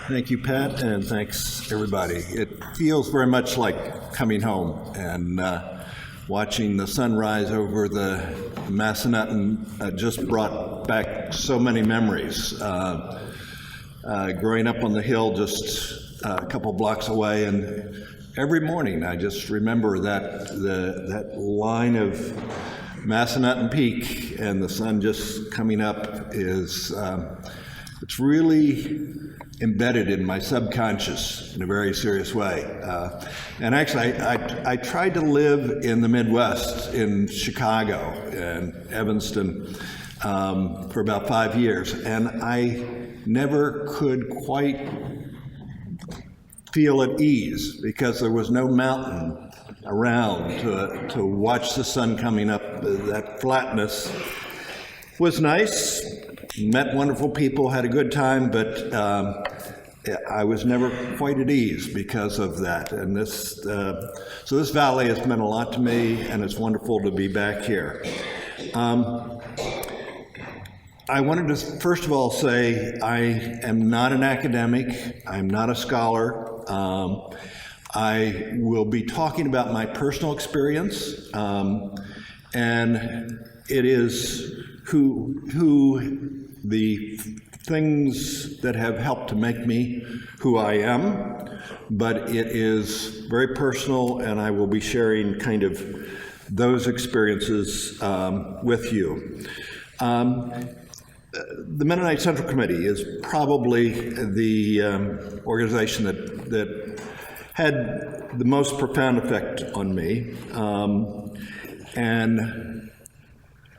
Thank you, Pat, and thanks, everybody. It feels very much like coming home and watching the sunrise over the Massanutten just brought back so many memories. Growing up on the hill just a couple blocks away, and every morning I just remember that line of Massanutten Peak and the sun just coming up is it's really embedded in my subconscious in a very serious way. And actually, I tried to live in the Midwest, in Chicago and Evanston, for about 5 years, and I never could quite feel at ease because there was no mountain around to watch the sun coming up. That flatness was nice. Met wonderful people, had a good time, but I was never quite at ease because of that. And so this valley has meant a lot to me, and it's wonderful to be back here. I wanted to first of all say I am not an academic. I'm not a scholar. I will be talking about my personal experience, and it is who the things that have helped to make me who I am, but it is very personal, and I will be sharing kind of those experiences with you. The Mennonite Central Committee is probably the organization that had the most profound effect on me, and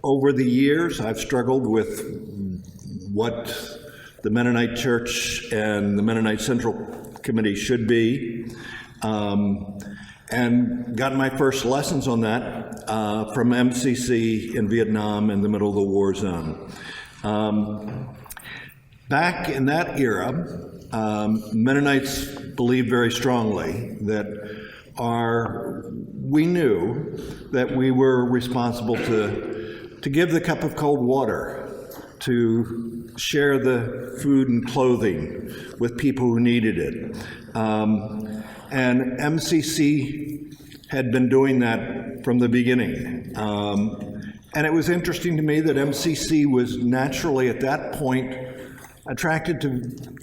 over the years, I've struggled with what the Mennonite Church and the Mennonite Central Committee should be, and got my first lessons on that from MCC in Vietnam in the middle of the war zone. Back in that era, Mennonites believed very strongly that we knew that we were responsible to give the cup of cold water, to share the food and clothing with people who needed it. And MCC had been doing that from the beginning. And it was interesting to me that MCC was naturally at that point attracted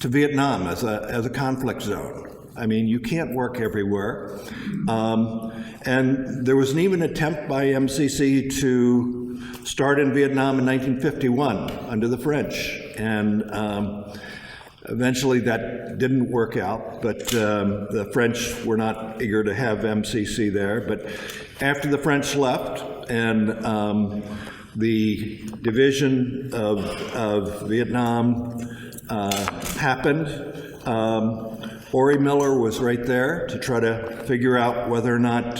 to Vietnam as a conflict zone. I mean, you can't work everywhere. And there was an even attempt by MCC to start in Vietnam in 1951 under the French. And eventually that didn't work out, but the French were not eager to have MCC there. But after the French left and the division of Vietnam happened, Ori Miller was right there to try to figure out whether or not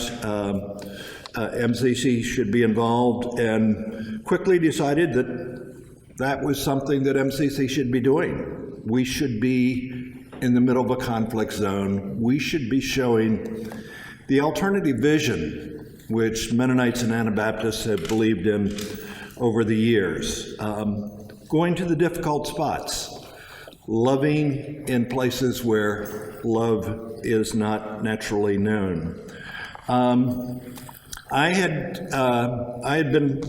MCC should be involved, and quickly decided that was something that MCC should be doing. We should be in the middle of a conflict zone. We should be showing the alternative vision which Mennonites and Anabaptists have believed in over the years. Going to the difficult spots, loving in places where love is not naturally known. I had been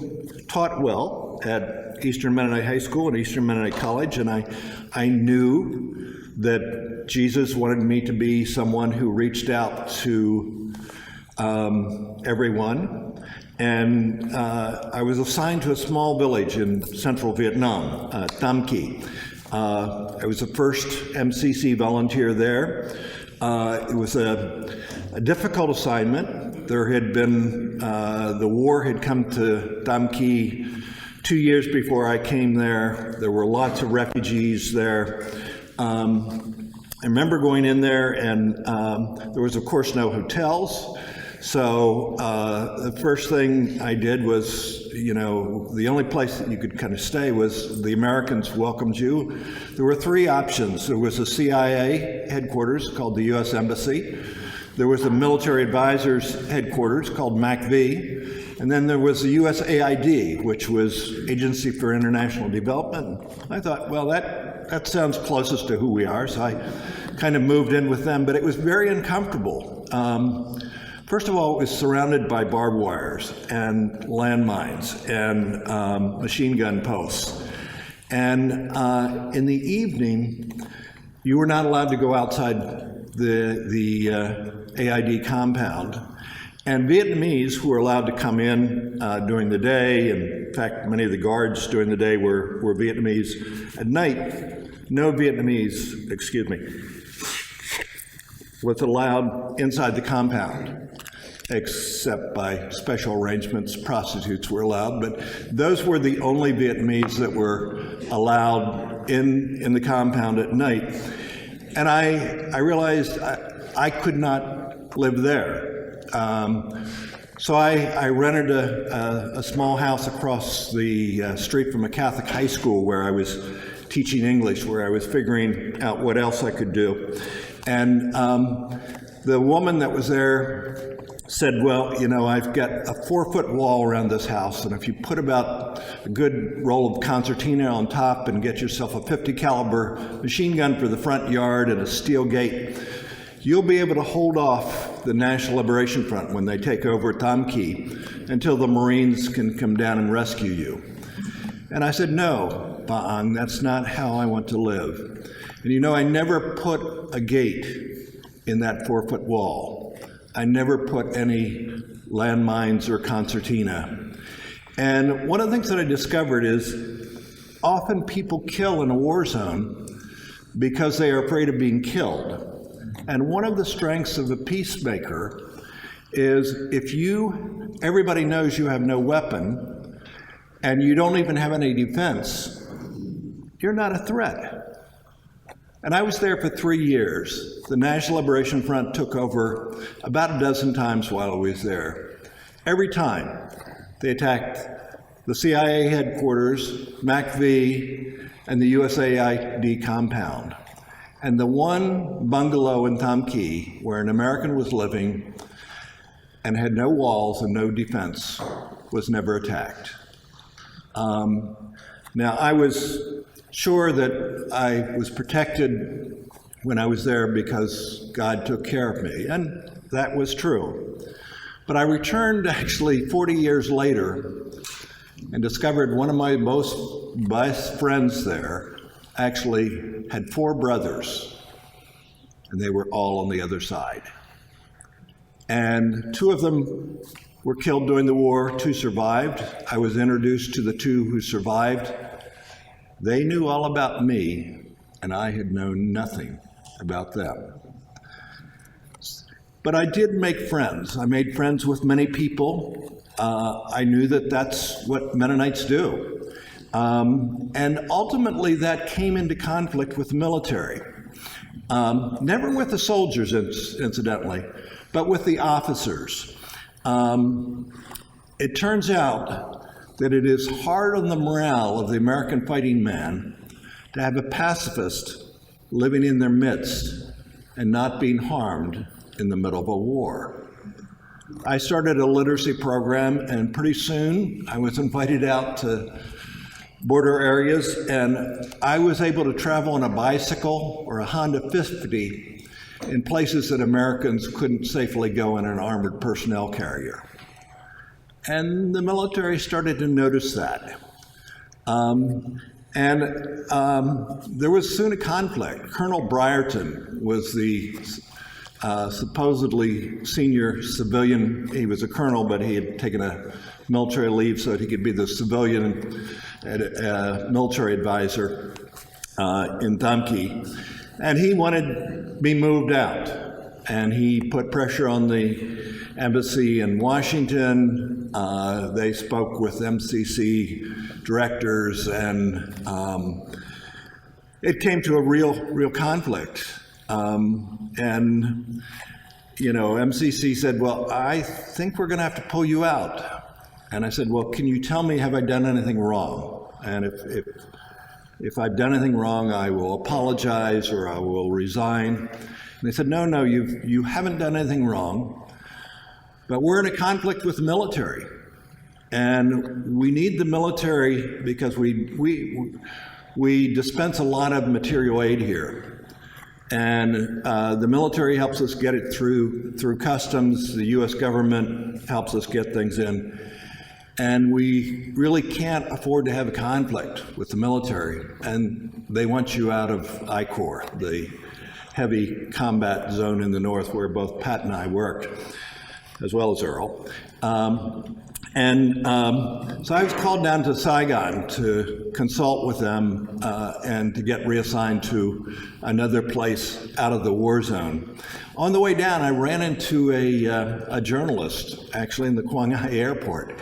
taught well at Eastern Mennonite High School and Eastern Mennonite College, and I knew that Jesus wanted me to be someone who reached out to everyone. And I was assigned to a small village in central Vietnam, Tam Kỳ. I was the first MCC volunteer there. It was a difficult assignment. There had been, the war had come to Tam Kỳ 2 years before I came there. There were lots of refugees there. I remember going in there, and there was, of course, no hotels. So the first thing I did was, the only place that you could kind of stay was the Americans welcomed you. There were three options. There was a CIA headquarters called the U.S. Embassy. There was a military advisors headquarters called MACV. And then there was the USAID, which was Agency for International Development. I thought, well, that that sounds closest to who we are, so I kind of moved in with them, but it was very uncomfortable. First of all, it was surrounded by barbed wires and landmines and machine gun posts. And in the evening, you were not allowed to go outside the AID compound. And Vietnamese who were allowed to come in during the day, and in fact, many of the guards during the day were Vietnamese. At night, no Vietnamese, was allowed inside the compound, except by special arrangements. Prostitutes were allowed, but those were the only Vietnamese that were allowed in the compound at night. And I realized I could not live there. So I rented a small house across the street from a Catholic high school where I was teaching English, where I was figuring out what else I could do. And the woman that was there said, well, you know, I've got a 4-foot wall around this house, and if you put about a good roll of concertina on top and get yourself a .50 caliber machine gun for the front yard and a steel gate, you'll be able to hold off the National Liberation Front when they take over Tam Kỳ until the Marines can come down and rescue you. And I said, no, Baang, that's not how I want to live. And you know, I never put a gate in that 4-foot wall. I never put any landmines or concertina. And one of the things that I discovered is often people kill in a war zone because they are afraid of being killed. And one of the strengths of a peacemaker is if everybody knows you have no weapon and you don't even have any defense, you're not a threat. And I was there for 3 years. The National Liberation Front took over about a dozen times while I was there. Every time they attacked the CIA headquarters, MACV, and the USAID compound. And the one bungalow in Tam Kỳ where an American was living and had no walls and no defense was never attacked. Now, I was sure that I was protected when I was there because God took care of me, and that was true. But I returned actually 40 years later and discovered one of my most best friends there actually had 4 brothers, and they were all on the other side. And 2 of them were killed during the war, 2 survived. I was introduced to the 2 who survived. They knew all about me, and I had known nothing about them. But I did make friends. I made friends with many people. I knew that that's what Mennonites do. And ultimately, that came into conflict with the military. Never with the soldiers, incidentally, but with the officers. It turns out that it is hard on the morale of the American fighting man to have a pacifist living in their midst and not being harmed in the middle of a war. I started a literacy program, and pretty soon I was invited out to border areas, and I was able to travel on a bicycle or a Honda 50 in places that Americans couldn't safely go in an armored personnel carrier. And the military started to notice that. There was soon a conflict. Colonel Brierton was the supposedly senior civilian. He was a colonel, but he had taken a military leave so that he could be the civilian military advisor in Tam Kỳ. And he wanted me moved out. And he put pressure on the embassy in Washington. They spoke with MCC directors, and it came to a real conflict. And you know, MCC said, well, I think we're going to have to pull you out. And I said, well, can you tell me, have I done anything wrong? And if I've done anything wrong, I will apologize or I will resign. And they said, no, you haven't done anything wrong, but we're in a conflict with the military. And we need the military because we we dispense a lot of material aid here. And the military helps us get it through customs. The U.S. government helps us get things in. And we really can't afford to have a conflict with the military. And they want you out of I-Corps, the heavy combat zone in the north where both Pat and I worked, as well as Earl. So I was called down to Saigon to consult with them and to get reassigned to another place out of the war zone. On the way down, I ran into a journalist, actually in the Quang Hai airport.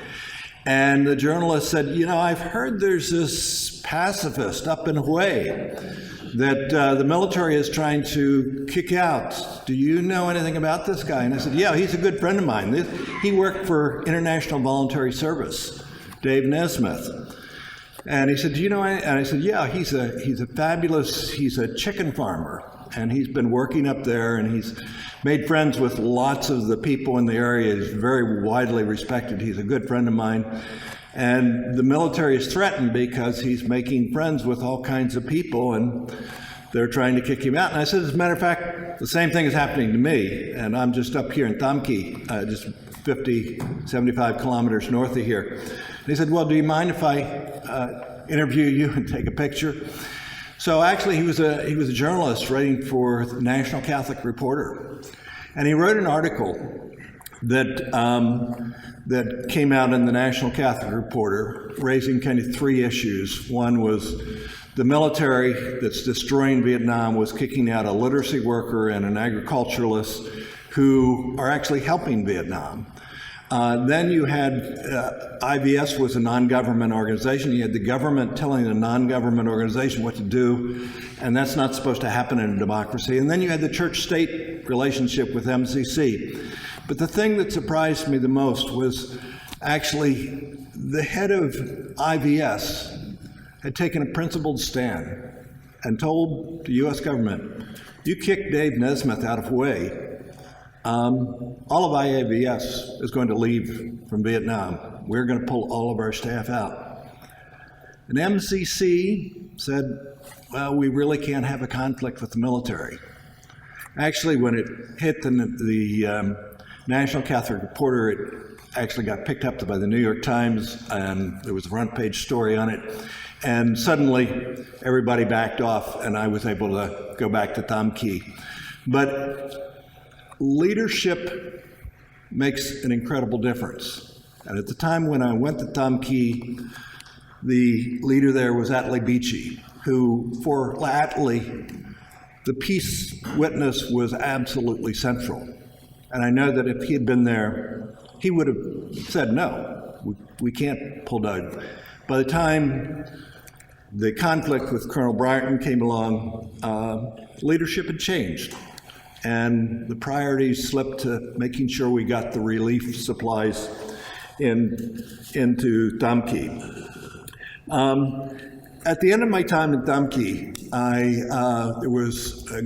And the journalist said, you know, I've heard there's this pacifist up in Hue that the military is trying to kick out. Do you know anything about this guy? And I said, yeah, he's a good friend of mine. He worked for International Voluntary Service, Dave Nesmith. And he said, do you know, and I said, yeah, he's a fabulous, he's a chicken farmer. And he's been working up there, and he's made friends with lots of the people in the area. He's very widely respected. He's a good friend of mine. And the military is threatened because he's making friends with all kinds of people, and they're trying to kick him out. And I said, as a matter of fact, the same thing is happening to me, and I'm just up here in Tamki, just 50, 75 kilometers north of here. And he said, well, do you mind if I interview you and take a picture? So actually, he was a journalist writing for the National Catholic Reporter, and he wrote an article that that came out in the National Catholic Reporter, raising kind of three issues. One was the military that's destroying Vietnam was kicking out a literacy worker and an agriculturalist who are actually helping Vietnam. Then you had, IVS was a non-government organization. You had the government telling a non-government organization what to do, and that's not supposed to happen in a democracy. And then you had the church-state relationship with MCC. But the thing that surprised me the most was actually the head of IVS had taken a principled stand and told the U.S. government, you kick Dave Nesmith out of Hue, all of IAVS is going to leave from Vietnam. We're going to pull all of our staff out. And MCC said, well, we really can't have a conflict with the military. Actually, when it hit the National Catholic Reporter, it actually got picked up by the New York Times, and there was a front page story on it. And suddenly, everybody backed off, and I was able to go back to Tam Kỳ. But leadership makes an incredible difference. And at the time when I went to Tam Kỳ, the leader there was Attlee Beachy, who for Attlee, the peace witness was absolutely central. And I know that if he had been there, he would have said, no, we can't pull Doug. By the time the conflict with Colonel Bryant came along, leadership had changed. And the priorities slipped to making sure we got the relief supplies into Tam Kỳ. At the end of my time in Tam Kỳ, there was a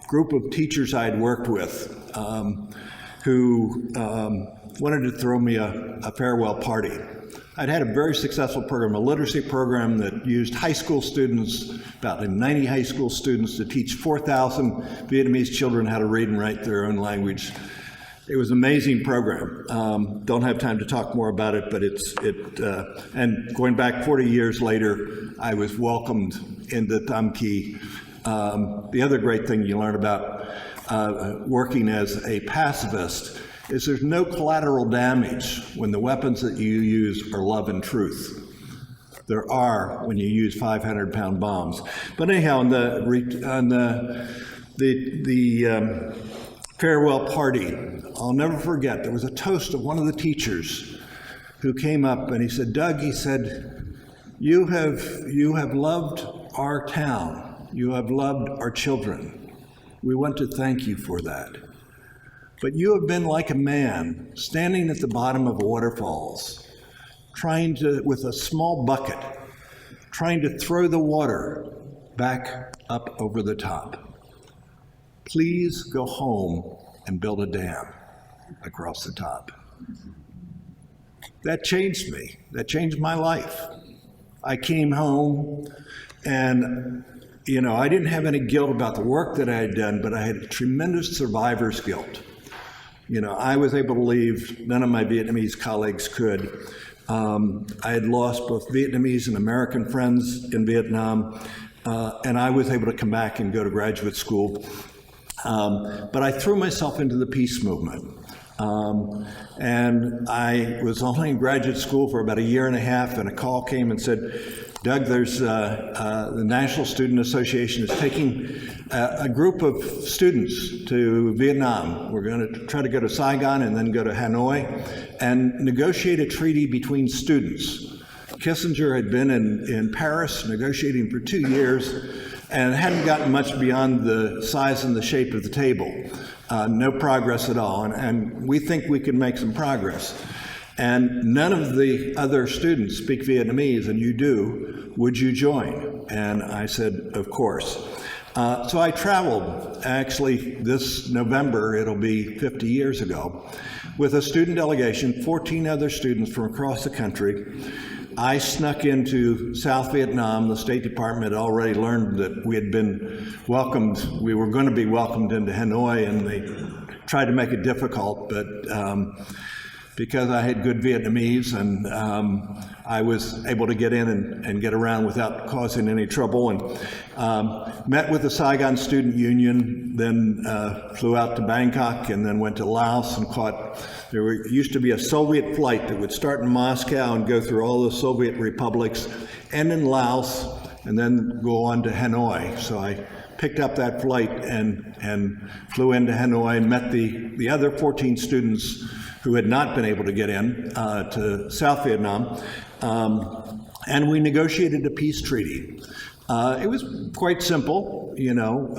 group of teachers I'd worked with who wanted to throw me a farewell party. I'd had a very successful program, a literacy program that used high school students, about 90 high school students, to teach 4,000 Vietnamese children how to read and write their own language. It was an amazing program. Don't have time to talk more about it, but and going back 40 years later, I was welcomed into Tam Kỳ. The other great thing you learn about working as a pacifist is there's no collateral damage when the weapons that you use are love and truth. There are when you use 500-pound bombs. But anyhow, on the farewell party, I'll never forget, there was a toast of one of the teachers who came up and he said, Doug, he said, you have loved our town. You have loved our children. We want to thank you for that. But you have been like a man standing at the bottom of waterfalls, trying to, with a small bucket, trying to throw the water back up over the top. Please go home and build a dam across the top. That changed me. That changed my life. I came home and, you know, I didn't have any guilt about the work that I had done, but I had tremendous survivor's guilt. You know, I was able to leave, none of my Vietnamese colleagues could. I had lost both Vietnamese and American friends in Vietnam, and I was able to come back and go to graduate school. But I threw myself into the peace movement. And I was only in graduate school for about a year and a half, and a call came and said, Doug, there's the National Student Association is taking a group of students to Vietnam. We're going to try to go to Saigon and then go to Hanoi and negotiate a treaty between students. Kissinger had been in Paris negotiating for 2 years and hadn't gotten much beyond the size and the shape of the table. No progress at all, and we think we can make some progress. And none of the other students speak Vietnamese, and you do. Would you join? And I said, of course. So I traveled, actually this November, it'll be 50 years ago, with a student delegation, 14 other students from across the country. I snuck into South Vietnam. The State Department had already learned that we had been welcomed, we were going to be welcomed into Hanoi, and they tried to make it difficult, but because I had good Vietnamese and I was able to get in and get around without causing any trouble, and met with the Saigon Student Union, then flew out to Bangkok and then went to Laos and there used to be a Soviet flight that would start in Moscow and go through all the Soviet republics, end in Laos, and then go on to Hanoi. So I picked up that flight and flew into Hanoi and met the other 14 students who had not been able to get in to South Vietnam, and we negotiated a peace treaty. It was quite simple, you know.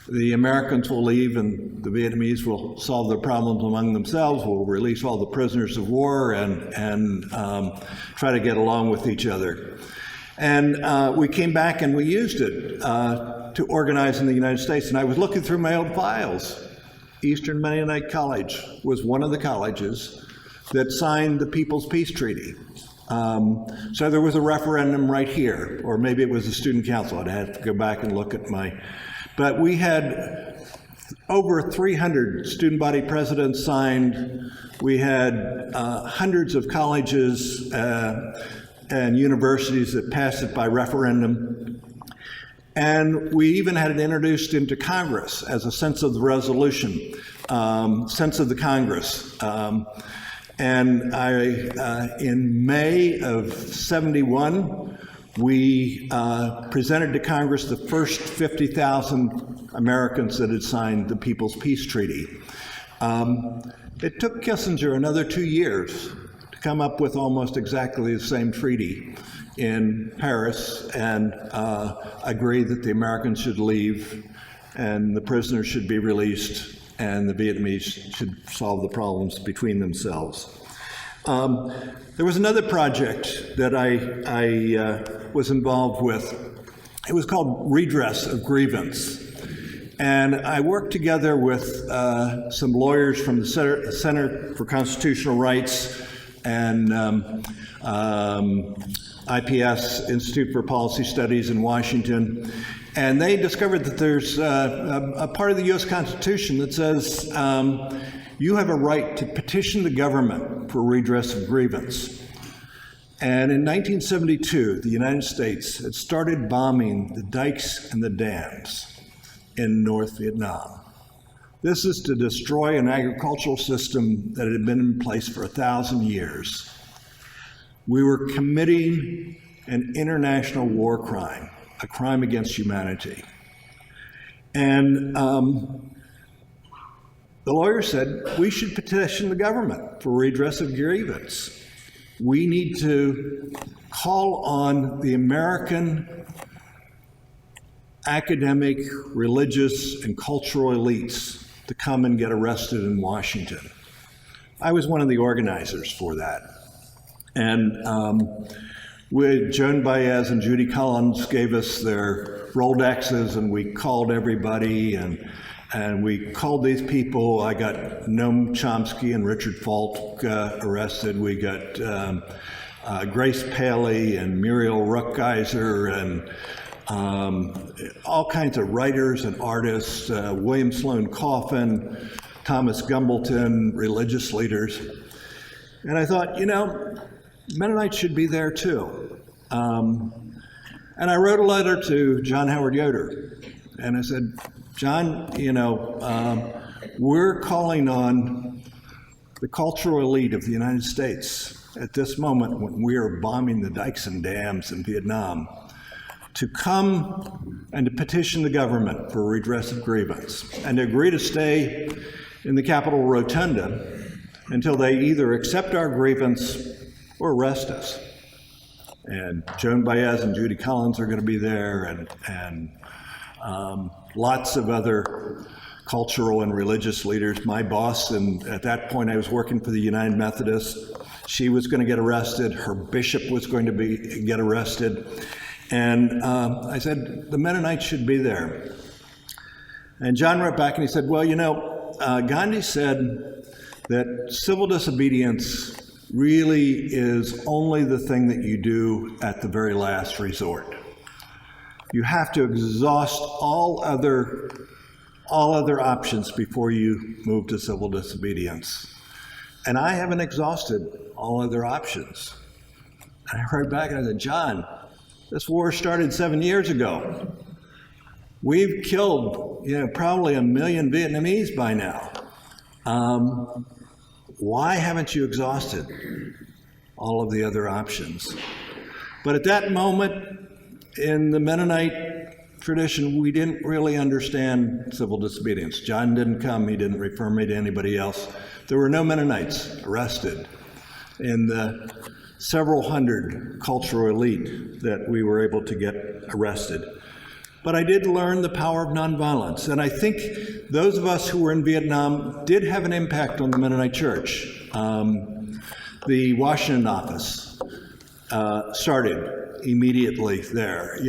The Americans will leave and the Vietnamese will solve their problems among themselves. We'll release all the prisoners of war and try to get along with each other. And we came back and we used it to organize in the United States. And I was looking through my old files. Eastern Mennonite College was one of the colleges that signed the People's Peace Treaty. So there was a referendum right here, or maybe it was the student council. I'd have to go back and look at but we had over 300 student body presidents signed. We had hundreds of colleges and universities that passed it by referendum. And we even had it introduced into Congress as a sense of the resolution, sense of the Congress. And in May of '71, we presented to Congress the first 50,000 Americans that had signed the People's Peace Treaty. It took Kissinger another 2 years to come up with almost exactly the same treaty in Paris and agree that the Americans should leave and the prisoners should be released and the Vietnamese should solve the problems between themselves. There was another project that I was involved with. It was called Redress of Grievance. And I worked together with some lawyers from the Center for Constitutional Rights and IPS, Institute for Policy Studies in Washington. And they discovered that there's a part of the US Constitution that says you have a right to petition the government for redress of grievance. And in 1972, the United States had started bombing the dikes and the dams in North Vietnam. This is to destroy an agricultural system that had been in place for 1,000 years. We were committing an international war crime, a crime against humanity. And the lawyer said, we should petition the government for redress of grievance. We need to call on the American academic, religious, and cultural elites to come and get arrested in Washington. I was one of the organizers for that. And Joan Baez and Judy Collins gave us their Rolodexes, and we called everybody, and we called these people. I got Noam Chomsky and Richard Falk arrested. We got Grace Paley and Muriel Rukeyser and all kinds of writers and artists, William Sloane Coffin, Thomas Gumbleton, religious leaders. And I thought, Mennonites should be there too. And I wrote a letter to John Howard Yoder. And I said, John, we're calling on the cultural elite of the United States at this moment when we are bombing the dikes and dams in Vietnam to come and to petition the government for redress of grievance and to agree to stay in the Capitol Rotunda until they either accept our grievance or arrest us. And Joan Baez and Judy Collins are going to be there, and lots of other cultural and religious leaders. My boss, and at that point I was working for the United Methodists, she was going to get arrested. Her bishop was going to get arrested. And I said, the Mennonites should be there. And John wrote back and he said, well, Gandhi said that civil disobedience really is only the thing that you do at the very last resort. You have to exhaust all other options before you move to civil disobedience. And I haven't exhausted all other options. And I heard back and I said, John, this war started 7 years ago. We've killed, probably 1 million Vietnamese by now. Why haven't you exhausted all of the other options? But at that moment, in the Mennonite tradition, we didn't really understand civil disobedience. John didn't come, he didn't refer me to anybody else. There were no Mennonites arrested in the several hundred cultural elite that we were able to get arrested. But I did learn the power of nonviolence, and I think those of us who were in Vietnam did have an impact on the Mennonite Church. The Washington office started immediately there,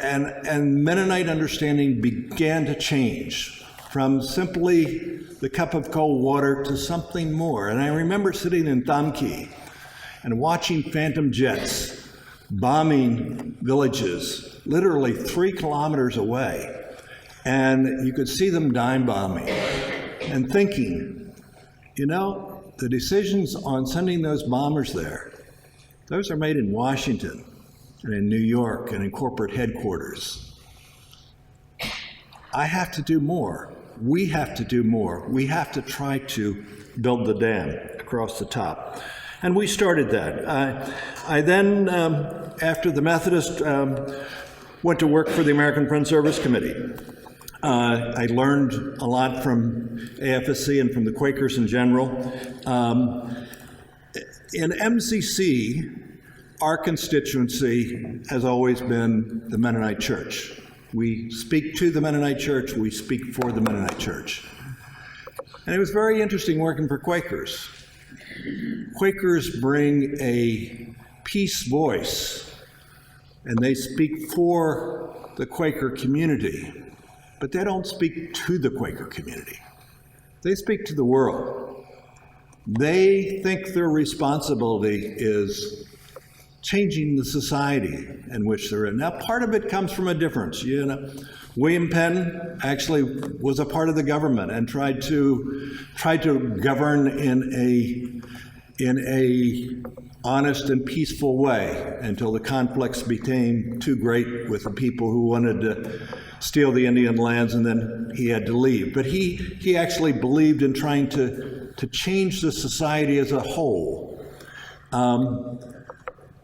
and Mennonite understanding began to change from simply the cup of cold water to something more. And I remember sitting in Tam Kỳ and watching phantom jets bombing villages literally 3 kilometers away. And you could see them dime bombing and thinking, the decisions on sending those bombers there, those are made in Washington and in New York and in corporate headquarters. I have to do more. We have to do more. We have to try to build the dam across the top. And we started that. I then, after the Methodist, went to work for the American Friends Service Committee. I learned a lot from AFSC and from the Quakers in general. In MCC, our constituency has always been the Mennonite Church. We speak to the Mennonite Church, we speak for the Mennonite Church. And it was very interesting working for Quakers. Quakers bring a peace voice, and they speak for the Quaker community, but they don't speak to the Quaker community. They speak to the world. They think their responsibility is changing the society in which they're in. Now, part of it comes from a difference. William Penn actually was a part of the government and tried to govern in a honest and peaceful way until the conflicts became too great with the people who wanted to steal the Indian lands, and then he had to leave. But he actually believed in trying to change the society as a whole.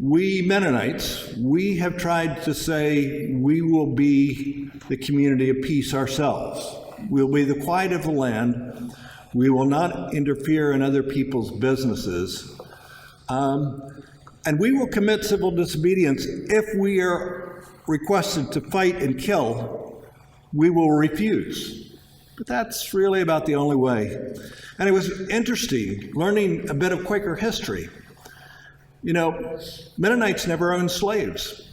We Mennonites, we have tried to say we will be the community of peace ourselves. We'll be the quiet of the land. We will not interfere in other people's businesses. And we will commit civil disobedience if we are requested to fight and kill. We will refuse. But that's really about the only way. And it was interesting learning a bit of Quaker history. Mennonites never owned slaves.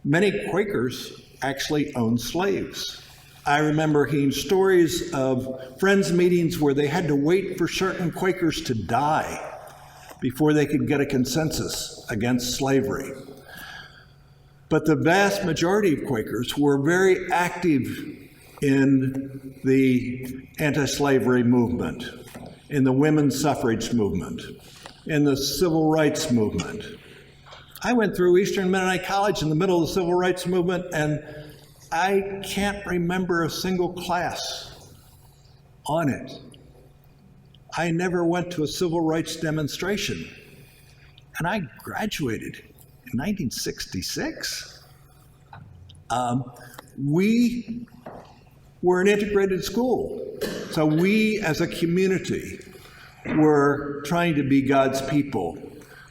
Many Quakers actually owned slaves. I remember hearing stories of friends meetings where they had to wait for certain Quakers to die before they could get a consensus against slavery. But the vast majority of Quakers were very active in the anti-slavery movement, in the women's suffrage movement, in the civil rights movement. I went through Eastern Mennonite College in the middle of the civil rights movement, and I can't remember a single class on it. I never went to a civil rights demonstration, and I graduated in 1966. We were an integrated school, so we as a community were trying to be God's people,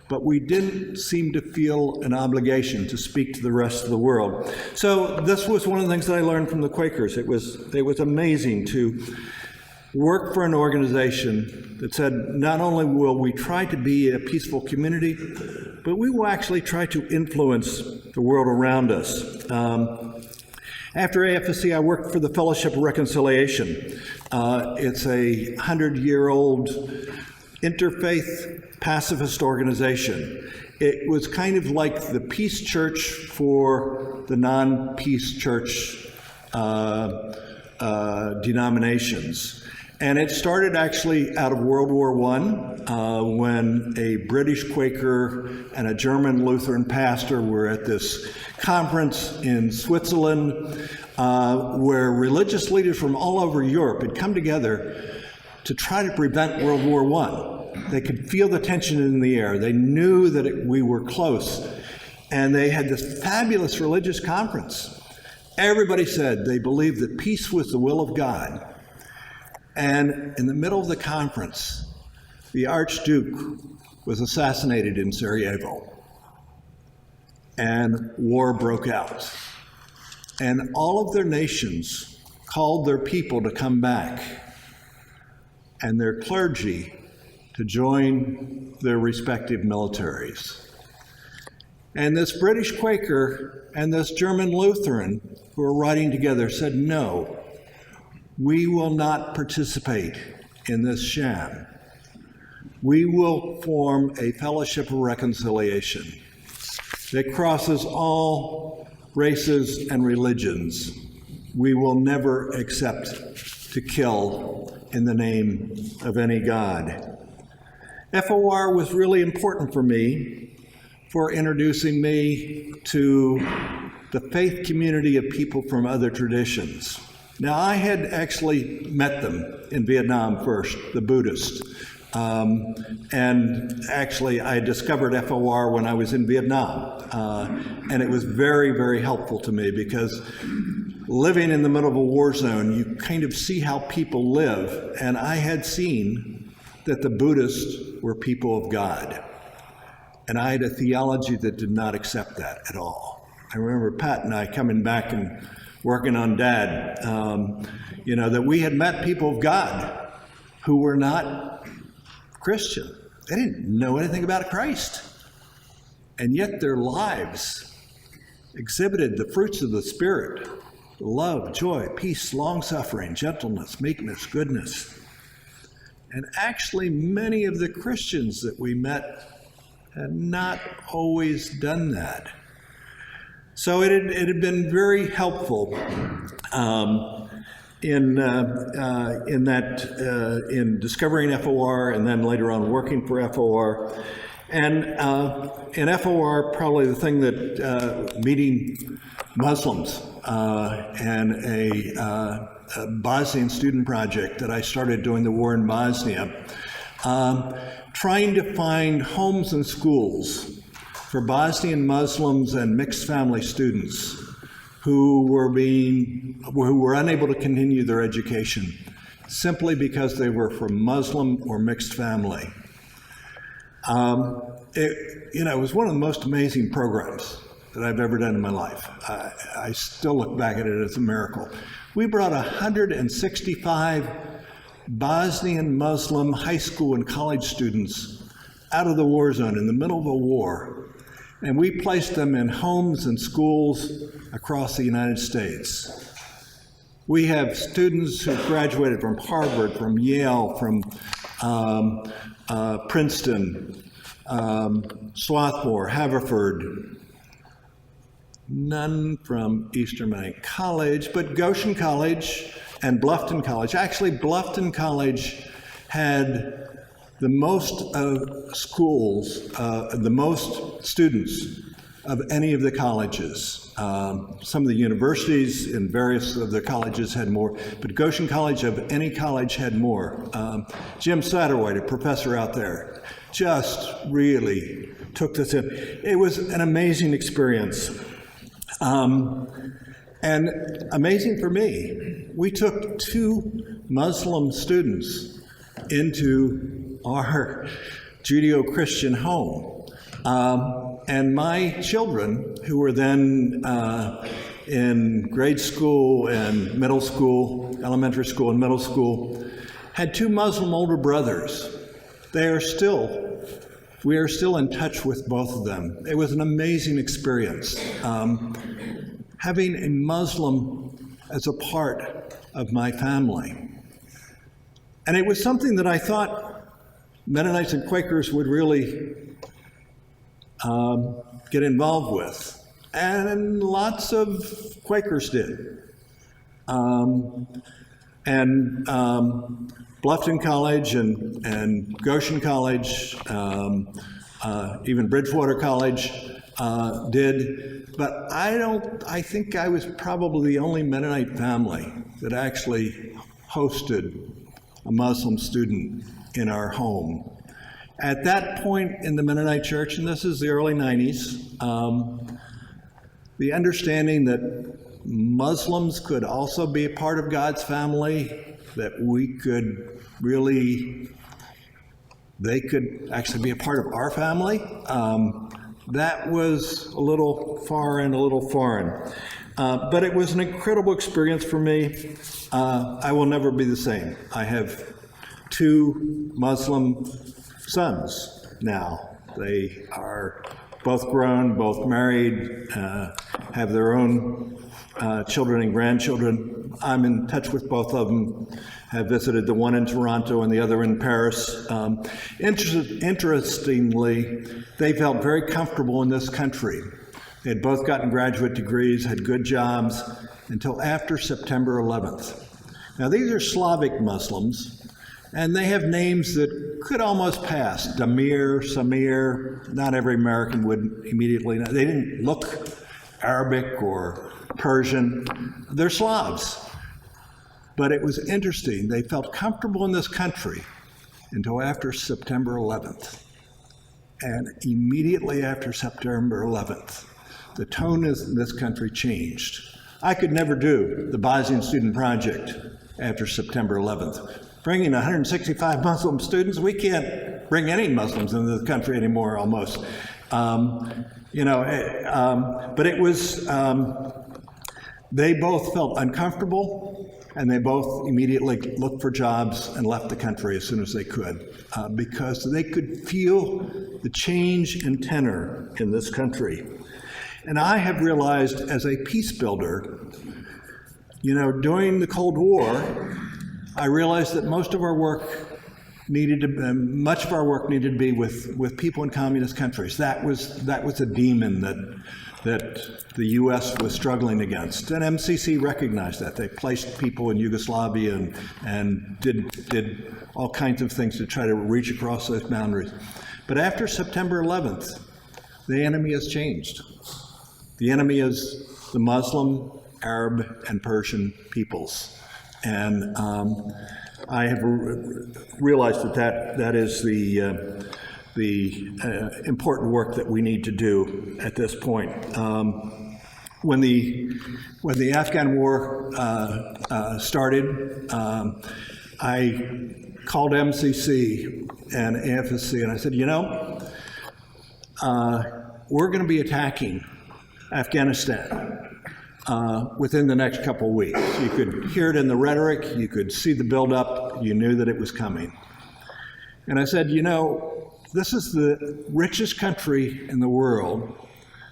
but we didn't seem to feel an obligation to speak to the rest of the world. So this was one of the things that I learned from the Quakers. It was amazing to work for an organization that said, not only will we try to be a peaceful community, but we will actually try to influence the world around us. After AFSC, I worked for the Fellowship of Reconciliation. It's a 100-year-old interfaith pacifist organization. It was kind of like the peace church for the non-peace church denominations. And it started actually out of World War I, when a British Quaker and a German Lutheran pastor were at this conference in Switzerland, where religious leaders from all over Europe had come together to try to prevent World War I. They could feel the tension in the air. They knew that we were close. And they had this fabulous religious conference. Everybody said they believed that peace was the will of God. And in the middle of the conference, the Archduke was assassinated in Sarajevo. And war broke out. And all of their nations called their people to come back, and their clergy to join their respective militaries. And this British Quaker and this German Lutheran who were riding together said, no, we will not participate in this sham. We will form a fellowship of reconciliation that crosses all races and religions. We will never accept to kill in the name of any God. FOR was really important for me, for introducing me to the faith community of people from other traditions. Now, I had actually met them in Vietnam first, the Buddhists. And actually, I discovered FOR when I was in Vietnam. And it was very, very helpful to me because living in the middle of a war zone, you kind of see how people live. And I had seen that the Buddhists were people of God. And I had a theology that did not accept that at all. I remember Pat and I coming back and working on Dad, that we had met people of God who were not Christian. They didn't know anything about Christ. And yet their lives exhibited the fruits of the Spirit: love, joy, peace, long-suffering, gentleness, meekness, goodness. And actually, many of the Christians that we met had not always done that. So it had been very helpful in discovering FOR and then later on working for FOR. And in FOR, probably the thing that meeting Muslims and a Bosnian student project that I started during the war in Bosnia, trying to find homes and schools for Bosnian Muslims and mixed family students who were unable to continue their education simply because they were from Muslim or mixed family. It was one of the most amazing programs that I've ever done in my life. I still look back at it as a miracle. We brought 165 Bosnian Muslim high school and college students out of the war zone in the middle of a war, and we placed them in homes and schools across the United States. We have students who graduated from Harvard, from Yale, from Princeton, Swarthmore, Haverford, none from Eastern Mennonite College, but Goshen College and Bluffton College. Actually, Bluffton College had the most schools, the most students of any of the colleges. Some of the universities in various of the colleges had more, but Goshen College of any college had more. Jim Satterwhite, a professor out there, just really took this in. It was an amazing experience. And amazing for me, we took 2 Muslim students into our Judeo-Christian home. And my children, who were then in grade school and middle school, elementary school and middle school, had 2 Muslim older brothers. We are still in touch with both of them. It was an amazing experience. Having a Muslim as a part of my family. And it was something that I thought Mennonites and Quakers would really get involved with. And lots of Quakers did. Bluffton College and Goshen College, even Bridgewater College did. But I think I was probably the only Mennonite family that actually hosted a Muslim student in our home. At that point in the Mennonite Church, and this is the early 90s, the understanding that Muslims could also be a part of God's family, that they could actually be a part of our family, that was a little far and a little foreign. But it was an incredible experience for me. I will never be the same. I have 2 Muslim sons now. They are both grown, both married, have their own children and grandchildren. I'm in touch with both of them, have visited the one in Toronto and the other in Paris. Interestingly, they felt very comfortable in this country. They had both gotten graduate degrees, had good jobs, until after September 11th. Now, these are Slavic Muslims, and they have names that could almost pass. Damir, Samir, not every American would immediately know. They didn't look Arabic or Persian. They're Slavs. But it was interesting. They felt comfortable in this country until after September 11th. And immediately after September 11th, the tone in this country changed. I could never do the Bosnian Student Project after September 11th. Bringing 165 Muslim students, we can't bring any Muslims into the country anymore, almost. But it was, they both felt uncomfortable, and they both immediately looked for jobs and left the country as soon as they could, because they could feel the change in tenor in this country. And I have realized as a peace builder, during the Cold War, I realized that much of our work needed to be with people in communist countries. That was a demon that the U.S. was struggling against, and MCC recognized that. They placed people in Yugoslavia and did all kinds of things to try to reach across those boundaries. But after September 11th, the enemy has changed. The enemy is the Muslim, Arab, and Persian peoples. And I have realized that is the important work that we need to do at this point. When the Afghan war started, I called MCC and AFSC, and I said, we're going to be attacking Afghanistan within the next couple of weeks. You could hear it in the rhetoric, you could see the buildup, you knew that it was coming. And I said, this is the richest country in the world.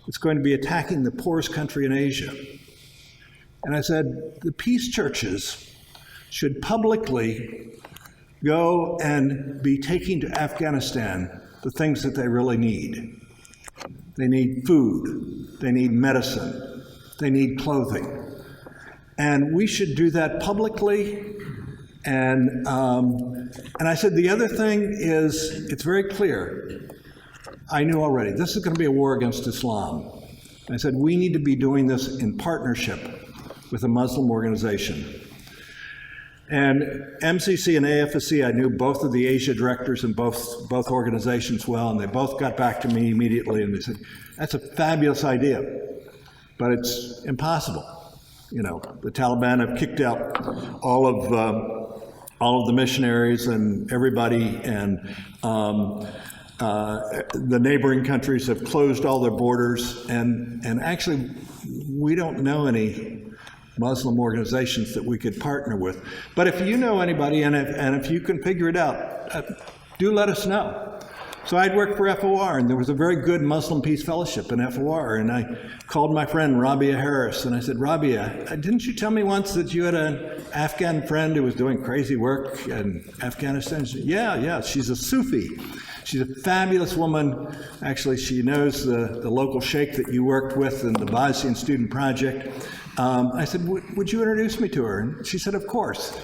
It's going to be attacking the poorest country in Asia. And I said, the peace churches should publicly go and be taking to Afghanistan the things that they really need. They need food, they need medicine, they need clothing. And we should do that publicly. And I said, the other thing is, it's very clear. I knew already, this is going to be a war against Islam. I said, we need to be doing this in partnership with a Muslim organization. And MCC and AFSC, I knew both of the Asia directors in both organizations well, and they both got back to me immediately, and they said, that's a fabulous idea, but it's impossible. You know, the Taliban have kicked out all of the missionaries and everybody, and the neighboring countries have closed all their borders, and actually, we don't know any Muslim organizations that we could partner with. But if you know anybody, and if you can figure it out, do let us know. So I'd worked for FOR, and there was a very good Muslim Peace Fellowship in FOR, and I called my friend Rabia Harris, and I said, Rabia, didn't you tell me once that you had an Afghan friend who was doing crazy work in Afghanistan? She said, yeah, she's a Sufi. She's a fabulous woman. Actually, she knows the local sheikh that you worked with in the Bosnian Student Project. I said, would you introduce me to her? And she said, of course.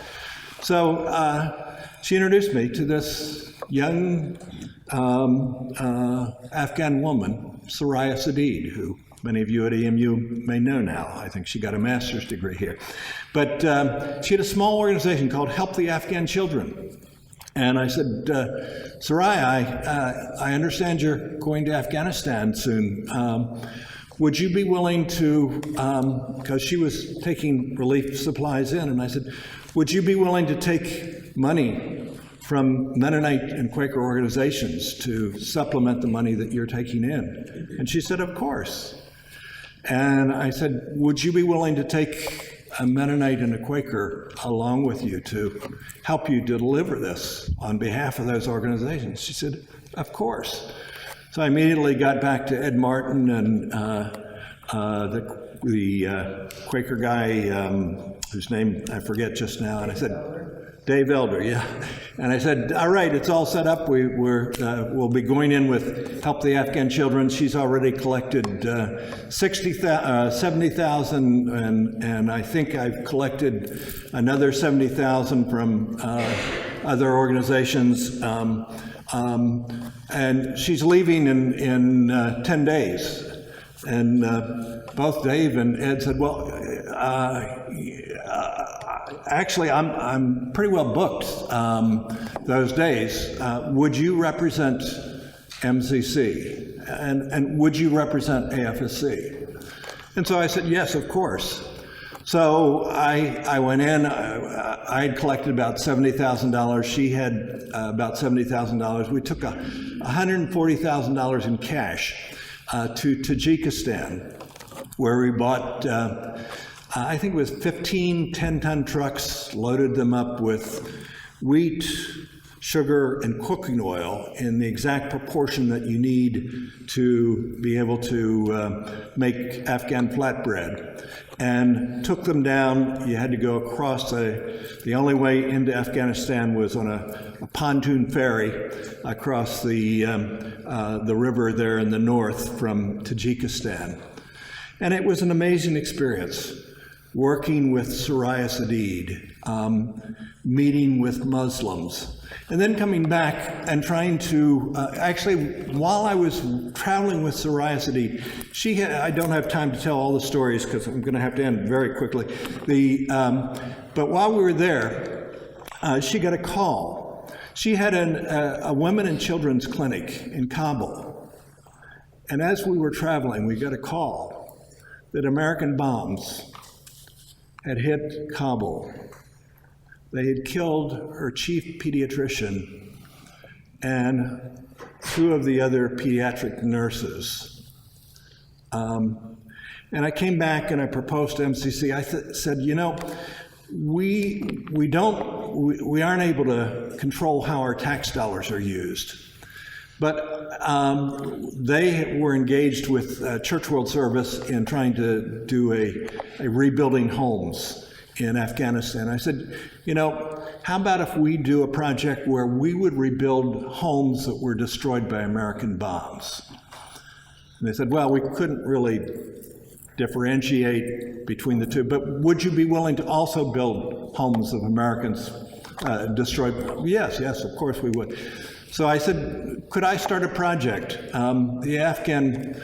So she introduced me to this young Afghan woman, Soraya Sadid, who many of you at EMU may know now. I think she got a master's degree here. But she had a small organization called Help the Afghan Children. And I said, Soraya, I understand you're going to Afghanistan soon. Would you be willing to, because she was taking relief supplies in, and I said, would you be willing to take money from Mennonite and Quaker organizations to supplement the money that you're taking in? And she said, of course. And I said, would you be willing to take a Mennonite and a Quaker along with you to help you to deliver this on behalf of those organizations? She said, of course. So I immediately got back to Ed Martin and the Quaker guy whose name I forget just now, and I said, Dave Elder, yeah. And I said, all right, it's all set up. We'll be going in with Help the Afghan Children. She's already collected 70,000, and I think I've collected another 70,000 from other organizations. And she's leaving in 10 days. And both Dave and Ed said, well, actually, I'm pretty well booked those days. Would you represent MCC? And would you represent AFSC? And so I said, yes, of course. So I went in, I had collected about $70,000. She had about $70,000. We took $140,000 in cash to Tajikistan, where we bought, I think it was 15 10-ton trucks, loaded them up with wheat, sugar, and cooking oil in the exact proportion that you need to be able to make Afghan flatbread, and took them down. You had to go across the only way into Afghanistan was on a pontoon ferry across the river there in the north from Tajikistan. And it was an amazing experience, working with Soraya Sadid, meeting with Muslims, and then coming back and trying to, actually, while I was traveling with Soraya Sadid, I don't have time to tell all the stories because I'm going to have to end very quickly. But while we were there, she got a call. She had a women and children's clinic in Kabul. And as we were traveling, we got a call that American bombs had hit Kabul. They had killed her chief pediatrician and 2 of the other pediatric nurses. And I came back and I proposed to MCC. I said, you know, we aren't able to control how our tax dollars are used. But they were engaged with Church World Service in trying to do a rebuilding homes in Afghanistan. I said, you know, how about if we do a project where we would rebuild homes that were destroyed by American bombs? And they said, well, we couldn't really differentiate between the two, but would you be willing to also build homes of Americans destroyed? Yes, of course we would. So I said, could I start a project? The Afghan,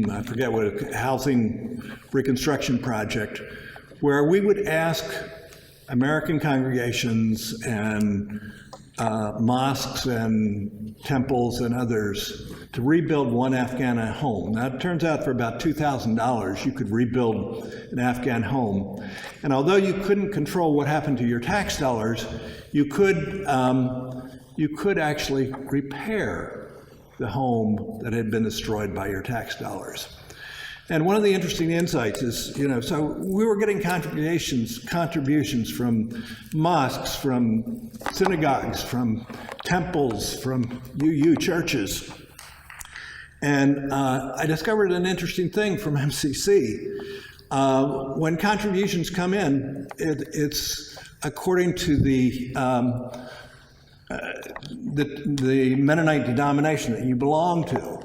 I forget what, housing reconstruction project, where we would ask American congregations and mosques and temples and others to rebuild one Afghan home. Now, it turns out for about $2,000, you could rebuild an Afghan home. And although you couldn't control what happened to your tax dollars, you could actually repair the home that had been destroyed by your tax dollars. And one of the interesting insights is, you know, so we were getting contributions from mosques, from synagogues, from temples, from UU churches. And I discovered an interesting thing from MCC. When contributions come in, it's according to the Mennonite denomination that you belong to.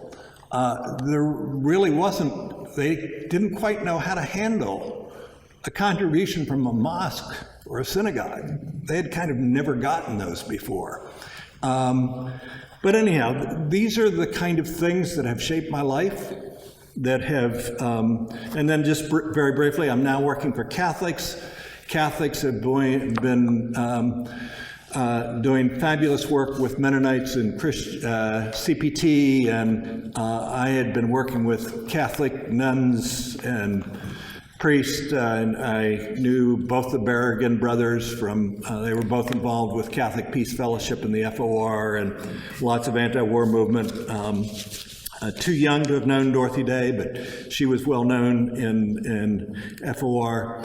There really wasn't, they didn't quite know how to handle a contribution from a mosque or a synagogue. They had kind of never gotten those before. But anyhow, these are the kind of things that have shaped my life, that have, and then just very briefly, I'm now working for Catholics. Catholics have been doing fabulous work with Mennonites and CPT, and I had been working with Catholic nuns and priests, and I knew both the Berrigan brothers from, they were both involved with Catholic Peace Fellowship and the FOR and lots of anti-war movement. Too young to have known Dorothy Day, but she was well known in FOR.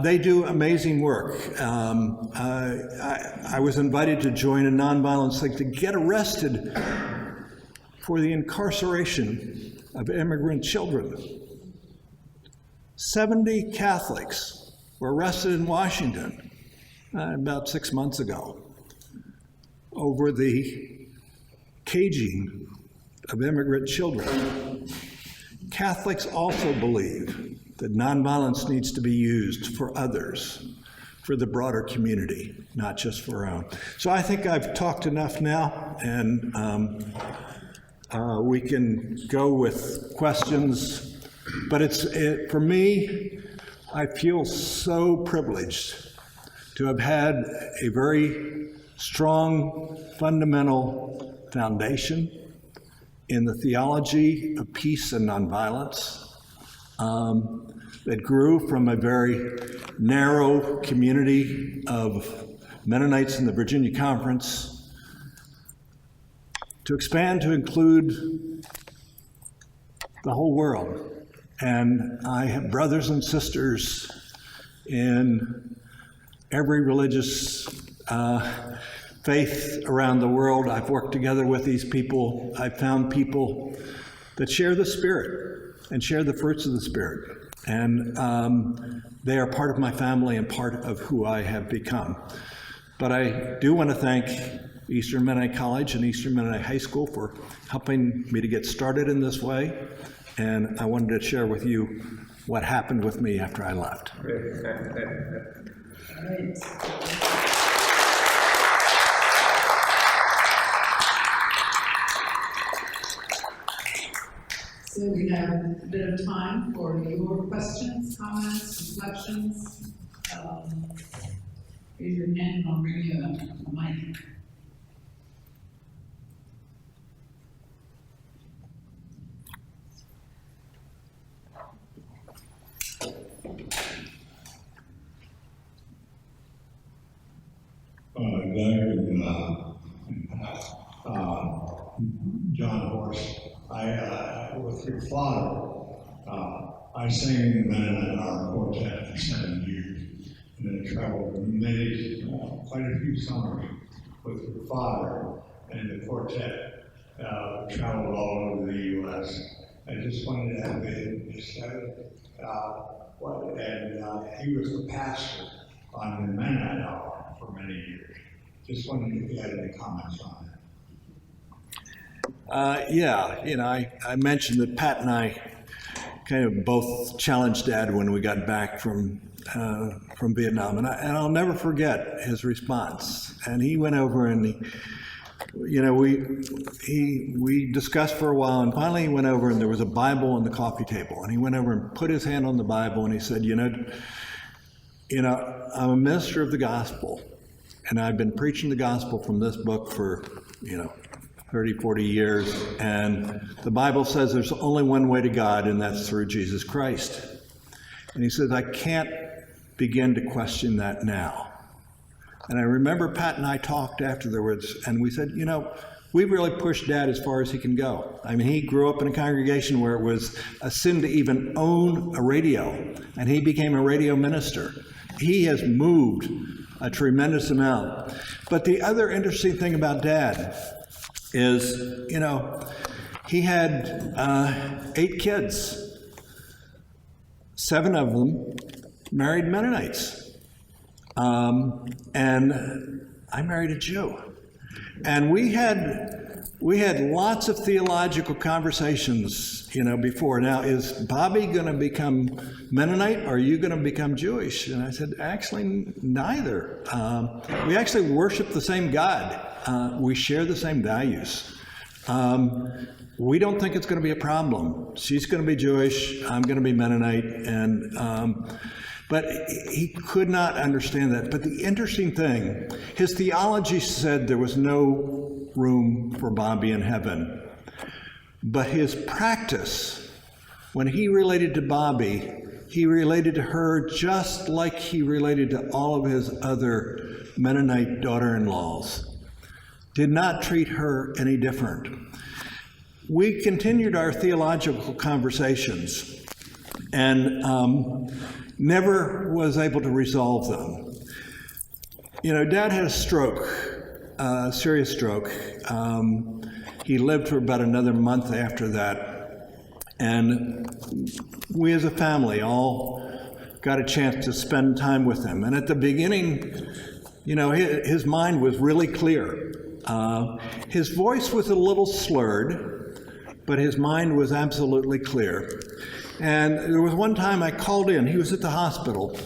They do amazing work. I was invited to join a nonviolence league to get arrested for the incarceration of immigrant children. 70 Catholics were arrested in Washington about 6 months ago over the caging of immigrant children. Catholics also believe that nonviolence needs to be used for others, for the broader community, not just for our own. So I think I've talked enough now, and we can go with questions. But for me, I feel so privileged to have had a very strong, fundamental foundation in the theology of peace and nonviolence that grew from a very narrow community of Mennonites in the Virginia Conference to expand to include the whole world. And I have brothers and sisters in every religious faith around the world. I've worked together with these people. I've found people that share the Spirit and share the fruits of the Spirit. And they are part of my family and part of who I have become. But I do want to thank Eastern Mennonite College and Eastern Mennonite High School for helping me to get started in this way. And I wanted to share with you what happened with me after I left. So we have a bit of time for your questions, comments, reflections. Raise your hand and I'll bring you a mic. John Horst, with your father, I sang in the Mennonite Hour Quartet for 7 years, and then traveled quite a few summers with your father and the quartet, traveled all over the U.S. I just wanted to have And he was the pastor on the Mennonite Hour for many years. Just wondering if you had any comments on that. Yeah, I mentioned that Pat and I kind of both challenged Dad when we got back from Vietnam, and I'll never forget his response. And he went over and we discussed for a while, and finally he went over and there was a Bible on the coffee table, and he went over and put his hand on the Bible and he said, I'm a minister of the gospel, and I've been preaching the gospel from this book for 30, 40 years, and the Bible says there's only one way to God, and that's through Jesus Christ. And he says, I can't begin to question that now. And I remember Pat and I talked afterwards, and we said, we really pushed Dad as far as he can go. I mean, he grew up in a congregation where it was a sin to even own a radio, and he became a radio minister. He has moved a tremendous amount. But the other interesting thing about Dad is, he had 8 kids, 7 of them married Mennonites. And I married a Jew. And we had lots of theological conversations, before. Now, is Bobby going to become Mennonite, or are you going to become Jewish? And I said, actually, neither. We actually worship the same God. We share the same values. We don't think it's going to be a problem. She's going to be Jewish. I'm going to be Mennonite. But he could not understand that. But the interesting thing, his theology said there was no room for Bobby in heaven. But his practice, when he related to Bobby, he related to her just like he related to all of his other Mennonite daughter-in-laws. Did not treat her any different. We continued our theological conversations, and never was able to resolve them. Dad had a stroke, a serious stroke. He lived for about another month after that. And we as a family all got a chance to spend time with him. And at the beginning, his mind was really clear. His voice was a little slurred, but his mind was absolutely clear. And there was one time I called in. He was at the hospital,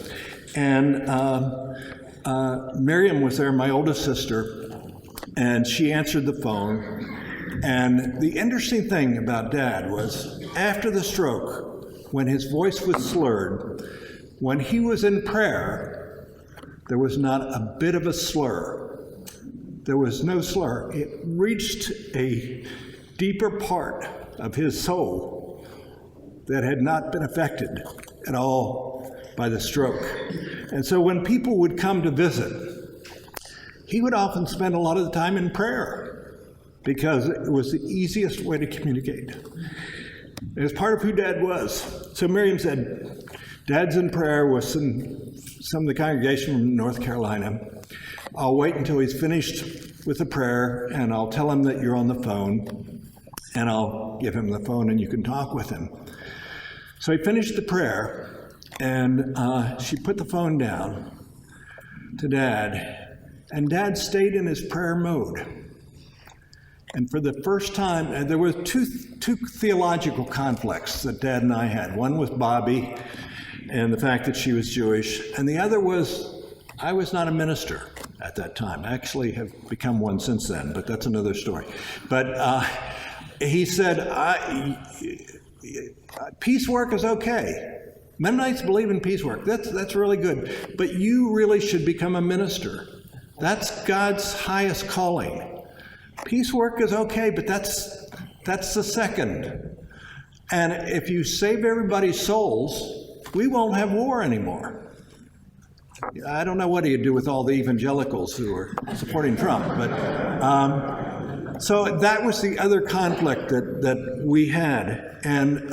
and Miriam was there, my oldest sister, and she answered the phone. And the interesting thing about Dad was, after the stroke, when his voice was slurred, when he was in prayer, there was not a bit of a slur. There was no slur. It reached a deeper part of his soul that had not been affected at all by the stroke. And so when people would come to visit, he would often spend a lot of the time in prayer because it was the easiest way to communicate. It was part of who Dad was. So Miriam said, Dad's in prayer with some of the congregation from North Carolina. I'll wait until he's finished with the prayer, and I'll tell him that you're on the phone, and I'll give him the phone and you can talk with him. So he finished the prayer, and she put the phone down to Dad, and Dad stayed in his prayer mode. And for the first time, there were two theological conflicts that Dad and I had. One was Bobby and the fact that she was Jewish, and the other was I was not a minister at that time. I actually have become one since then, but that's another story. But he said, peace work is okay. Mennonites believe in peace work. That's really good. But you really should become a minister. That's God's highest calling. Peace work is okay, but that's the second. And if you save everybody's souls, we won't have war anymore. I don't know what he'd do with all the evangelicals who are supporting Trump, but so that was the other conflict that we had. And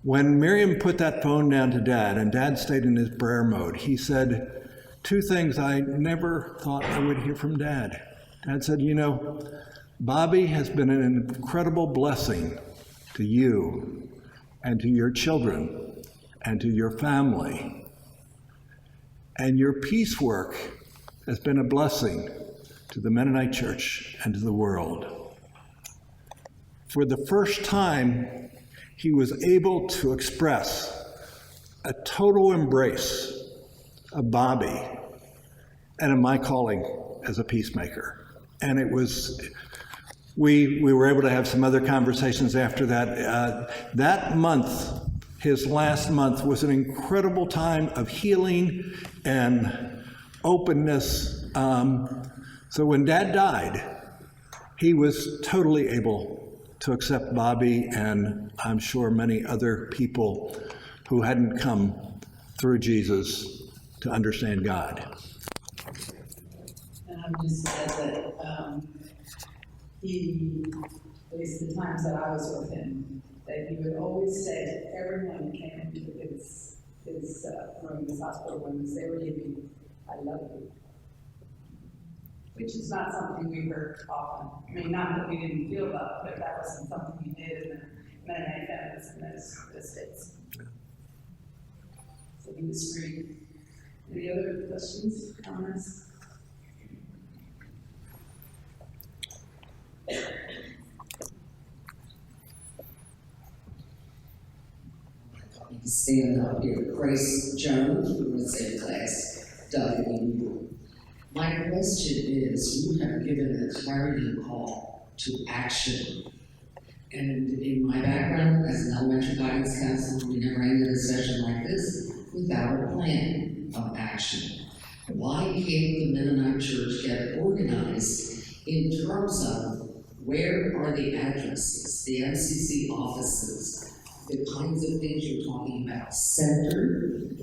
when Miriam put that phone down to Dad, and Dad stayed in his prayer mode, he said two things I never thought I would hear from Dad. Dad said, Bobby has been an incredible blessing to you and to your children and to your family. And your peace work has been a blessing to the Mennonite Church and to the world. For the first time, he was able to express a total embrace of Bobby and of my calling as a peacemaker. And it was, we were able to have some other conversations after that. That month, his last month, was an incredible time of healing and openness. So when Dad died, he was totally able to accept Bobby and I'm sure many other people who hadn't come through Jesus to understand God. And I would just add that he, at least the times that I was with him, that he would always say to everyone who came into his room, his hospital rooms, they were giving, "I love you," which is not something we heard often. I mean, not that we didn't feel love, but that wasn't something he did in the Mennonite families in those states. So he was free. Any other questions, comments? Stand up here. Grace Jones, who was in class, W. My question is, you have given a clarion call to action. And in my background as an elementary guidance counselor, we never ended a session like this without a plan of action. Why can't the Mennonite Church get organized in terms of where are the addresses, the MCC offices, the kinds of things you're talking about, centered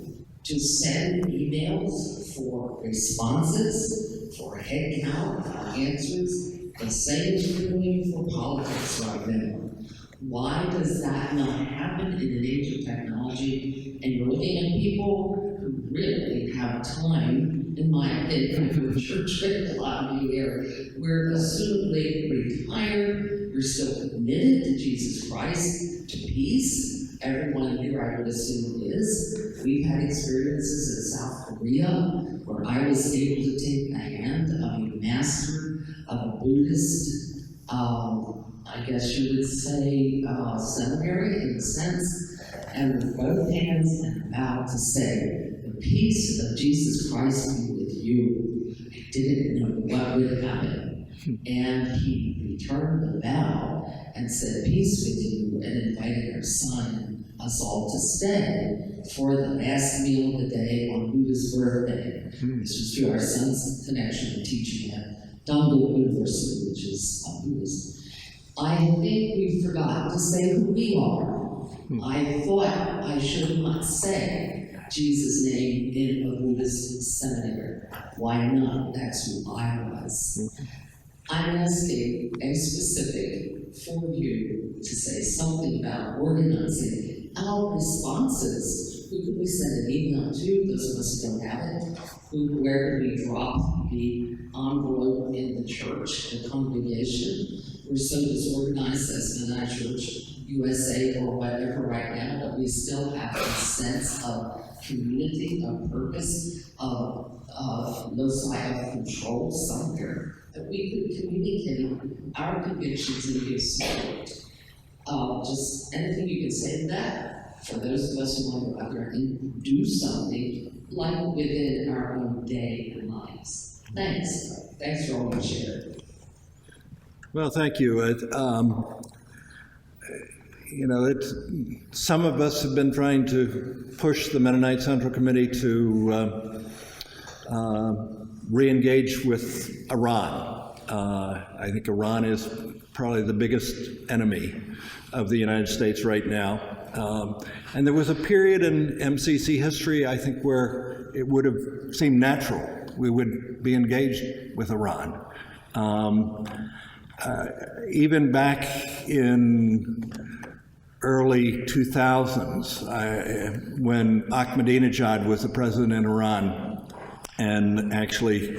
to send emails for responses, for head count, for answers, the same as we're doing for politics right now. Why does that not happen in an age of technology? And you're looking at people who really have time, in my opinion, for church, a lot of you here, we're assumably retired, you're still committed to Jesus Christ, to peace. Everyone here, I would assume, is. We've had experiences in South Korea where I was able to take the hand of a master of a Buddhist, I guess you would say, seminary in a sense, and with both hands and about to say, the peace of Jesus Christ be with you. I didn't know what would happen. And he returned the bow and said, peace with you, and invited our son, us all to stay for the last meal of the day on Buddha's birthday. This was through our son's connection and teaching at Dongdo University, which is Buddhist. I think we forgot to say who we are. I thought I should not say Jesus' name in a Buddhist seminary. Why not? That's who I was. I'm asking a specific for you to say something about organizing our responses. Who can we send an email to? Those of us who don't have it. Where can we drop the envelope in the church, the congregation? We're so disorganized as Mennonite Church USA or whatever right now, but we still have a sense of community, of purpose, of loci of control somewhere that we could communicate our convictions and give support. Just anything you can say to that for those of us who want to go out there and do something like within our own day and lives. Thanks. Thanks for all you shared. Well, thank you. Some of us have been trying to push the Mennonite Central Committee to re-engage with Iran. I think Iran is probably the biggest enemy of the United States right now. And there was a period in MCC history, I think, where it would have seemed natural we would be engaged with Iran. Even back in early 2000s, when Ahmadinejad was the president in Iran, and actually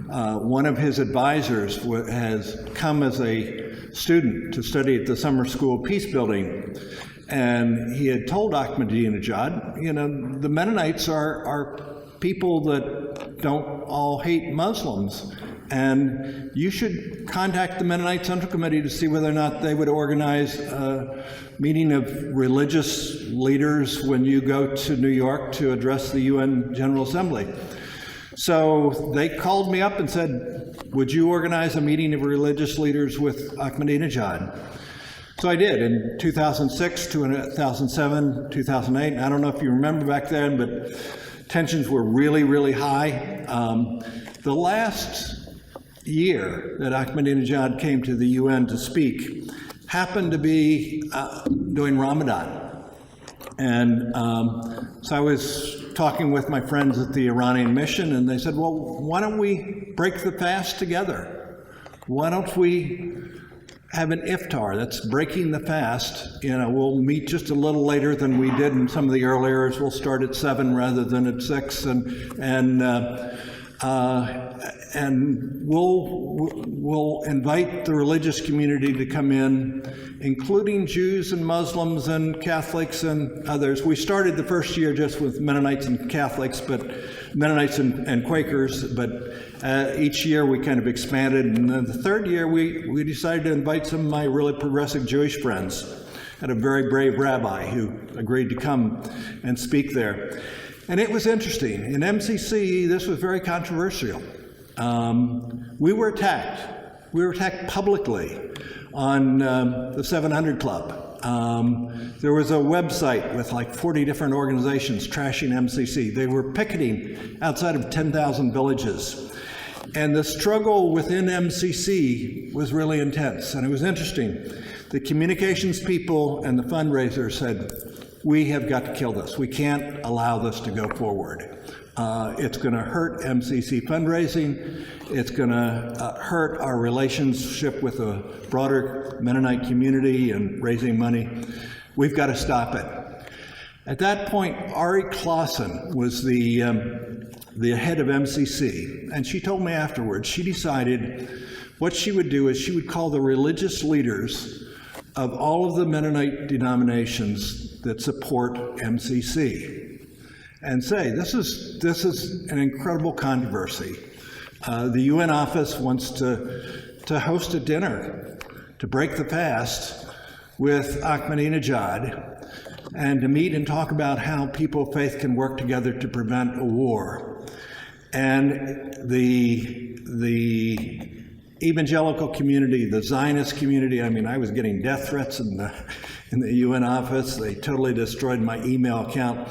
one of his advisors has come as a student to study at the summer school peace building, And he had told Ahmadinejad, you know, the Mennonites are people that don't all hate Muslims. And you should contact the Mennonite Central Committee to see whether or not they would organize a meeting of religious leaders when you go to New York to address the UN General Assembly. So they called me up and said, would you organize a meeting of religious leaders with Ahmadinejad? So I did in 2006, 2007, 2008. I don't know if you remember back then, but tensions were really, really high. The last year that Ahmadinejad came to the UN to speak happened to be during Ramadan. And so I was talking with my friends at the Iranian mission, and they said, well, why don't we break the fast together? Why don't we have an iftar? That's breaking the fast. You know, we'll meet just a little later than we did in some of the earlier years. We'll start at 7 rather than at 6, and we'll invite the religious community to come in, including Jews and Muslims and Catholics and others. We started the first year just with Mennonites and Catholics, but Mennonites and Quakers, but each year we kind of expanded. And then the third year we decided to invite some of my really progressive Jewish friends. Had a very brave rabbi who agreed to come and speak there. And it was interesting. In MCC, this was very controversial. We were attacked. We were attacked publicly on the 700 Club. There was a website with like 40 different organizations trashing MCC. They were picketing outside of 10,000 villages. And the struggle within MCC was really intense. And it was interesting. The communications people and the fundraisers said, we have got to kill this. We can't allow this to go forward. It's going to hurt MCC fundraising. It's going to hurt our relationship with the broader Mennonite community and raising money. We've got to stop it. At that point, Ari Clausen was the head of MCC, and she told me afterwards, she decided what she would do is she would call the religious leaders of all of the Mennonite denominations that support MCC and say, this is an incredible controversy. The UN office wants to host a dinner to break the fast with Ahmadinejad and to meet and talk about how people of faith can work together to prevent a war. And the evangelical community, the Zionist community, I mean, I was getting death threats in the UN office. They totally destroyed my email account.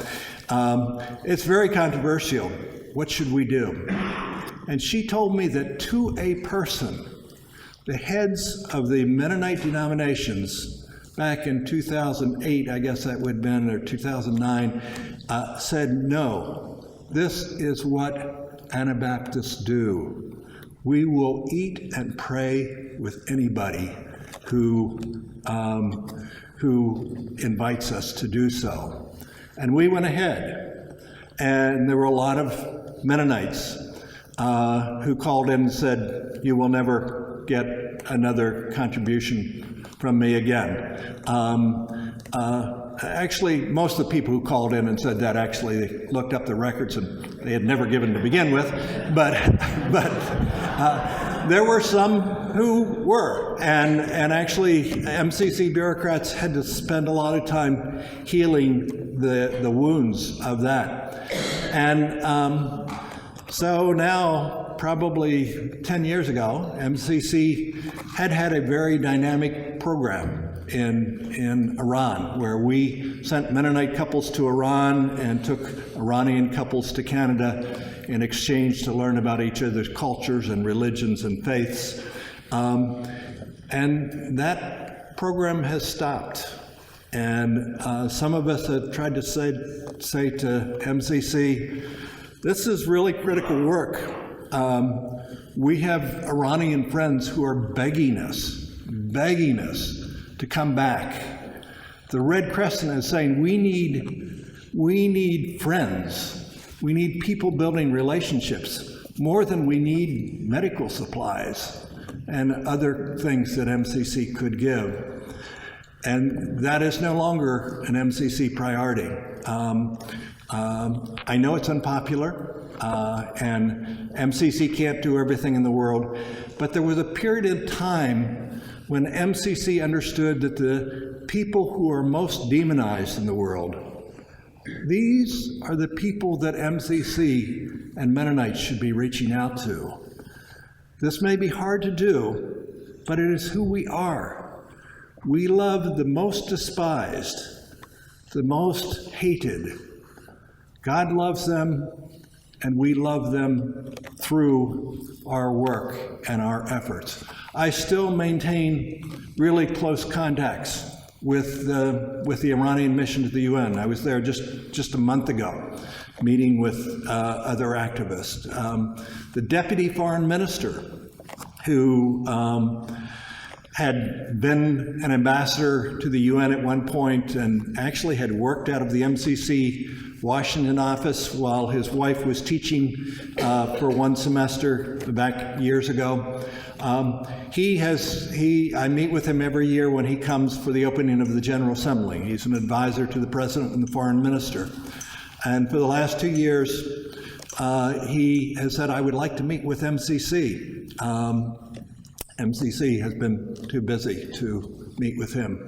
It's very controversial. What should we do? And she told me that to a person, the heads of the Mennonite denominations back in 2008, I guess that would have been, or 2009, said, no, this is what Anabaptists do. We will eat and pray with anybody who invites us to do so. And we went ahead, and there were a lot of Mennonites who called in and said, you will never get another contribution from me again. Actually, most of the people who called in and said that actually looked up the records and they had never given to begin with, but there were some who were, and actually MCC bureaucrats had to spend a lot of time healing the wounds of that. And so now, probably 10 years ago, MCC had a very dynamic program in Iran, where we sent Mennonite couples to Iran and took Iranian couples to Canada in exchange to learn about each other's cultures and religions and faiths. And that program has stopped. And some of us have tried to say to MCC, this is really critical work. We have Iranian friends who are begging us to come back. The Red Crescent is saying we need friends. We need people building relationships more than we need medical supplies and other things that MCC could give. And that is no longer an MCC priority. I know it's unpopular, and MCC can't do everything in the world, but there was a period of time when MCC understood that the people who are most demonized in the world, these are the people that MCC and Mennonites should be reaching out to. This may be hard to do, but it is who we are. We love the most despised, the most hated. God loves them, and we love them through our work and our efforts. I still maintain really close contacts with the Iranian mission to the UN. I was there just a month ago, meeting with other activists. The deputy foreign minister, who had been an ambassador to the UN at one point and actually had worked out of the MCC Washington office while his wife was teaching for one semester back years ago. I meet with him every year when he comes for the opening of the General Assembly. He's an advisor to the President and the Foreign Minister. And for the last 2 years, he has said, I would like to meet with MCC. MCC has been too busy to meet with him.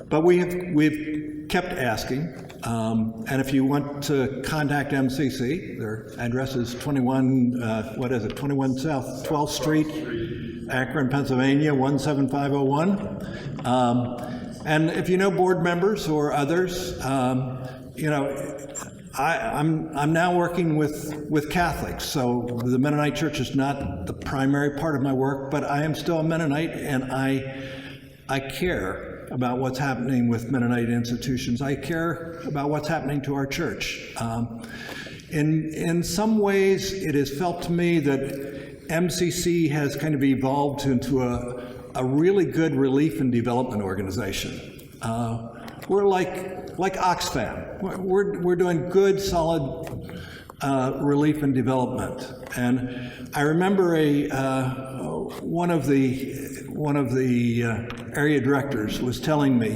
But we've kept asking. And if you want to contact MCC, their address is 21 South 12th Street, Akron, Pennsylvania, 17501. And if you know board members or others, I'm now working with Catholics, so the Mennonite Church is not the primary part of my work, but I am still a Mennonite, and I care about what's happening with Mennonite institutions. I care about what's happening to our church. In some ways, it has felt to me that MCC has kind of evolved into a really good relief and development organization. We're like Oxfam. We're doing good, solid relief and development. And I remember one of the area directors was telling me,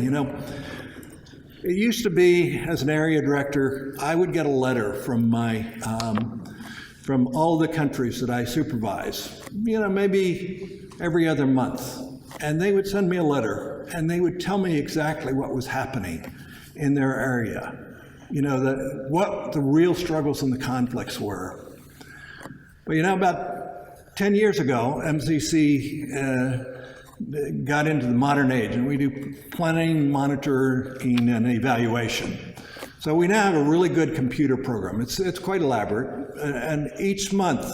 it used to be, as an area director, I would get a letter from from all the countries that I supervise, maybe every other month. And they would send me a letter, and they would tell me exactly what was happening in their area, what the real struggles and the conflicts were. But about 10 years ago, MCC got into the modern age, and we do planning, monitoring, and evaluation. So we now have a really good computer program. It's quite elaborate, and each month,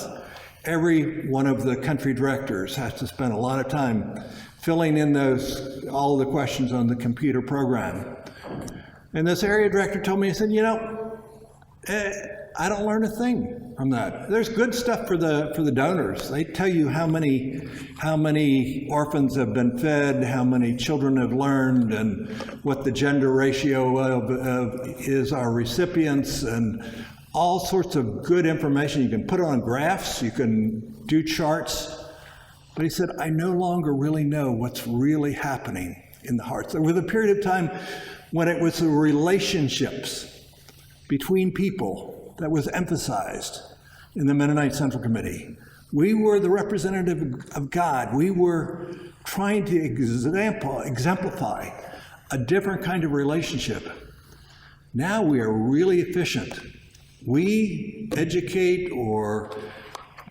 every one of the country directors has to spend a lot of time filling in all the questions on the computer program. And this area director told me, he said, I don't learn a thing from that. There's good stuff for the donors. They tell you how many orphans have been fed, how many children have learned, and what the gender ratio is our recipients, and all sorts of good information. You can put it on graphs, you can do charts. But he said, I no longer really know what's really happening in the hearts. There was a period of time when it was the relationships between people that was emphasized in the Mennonite Central Committee. We were the representative of God. We were trying to exemplify a different kind of relationship. Now we are really efficient. We educate or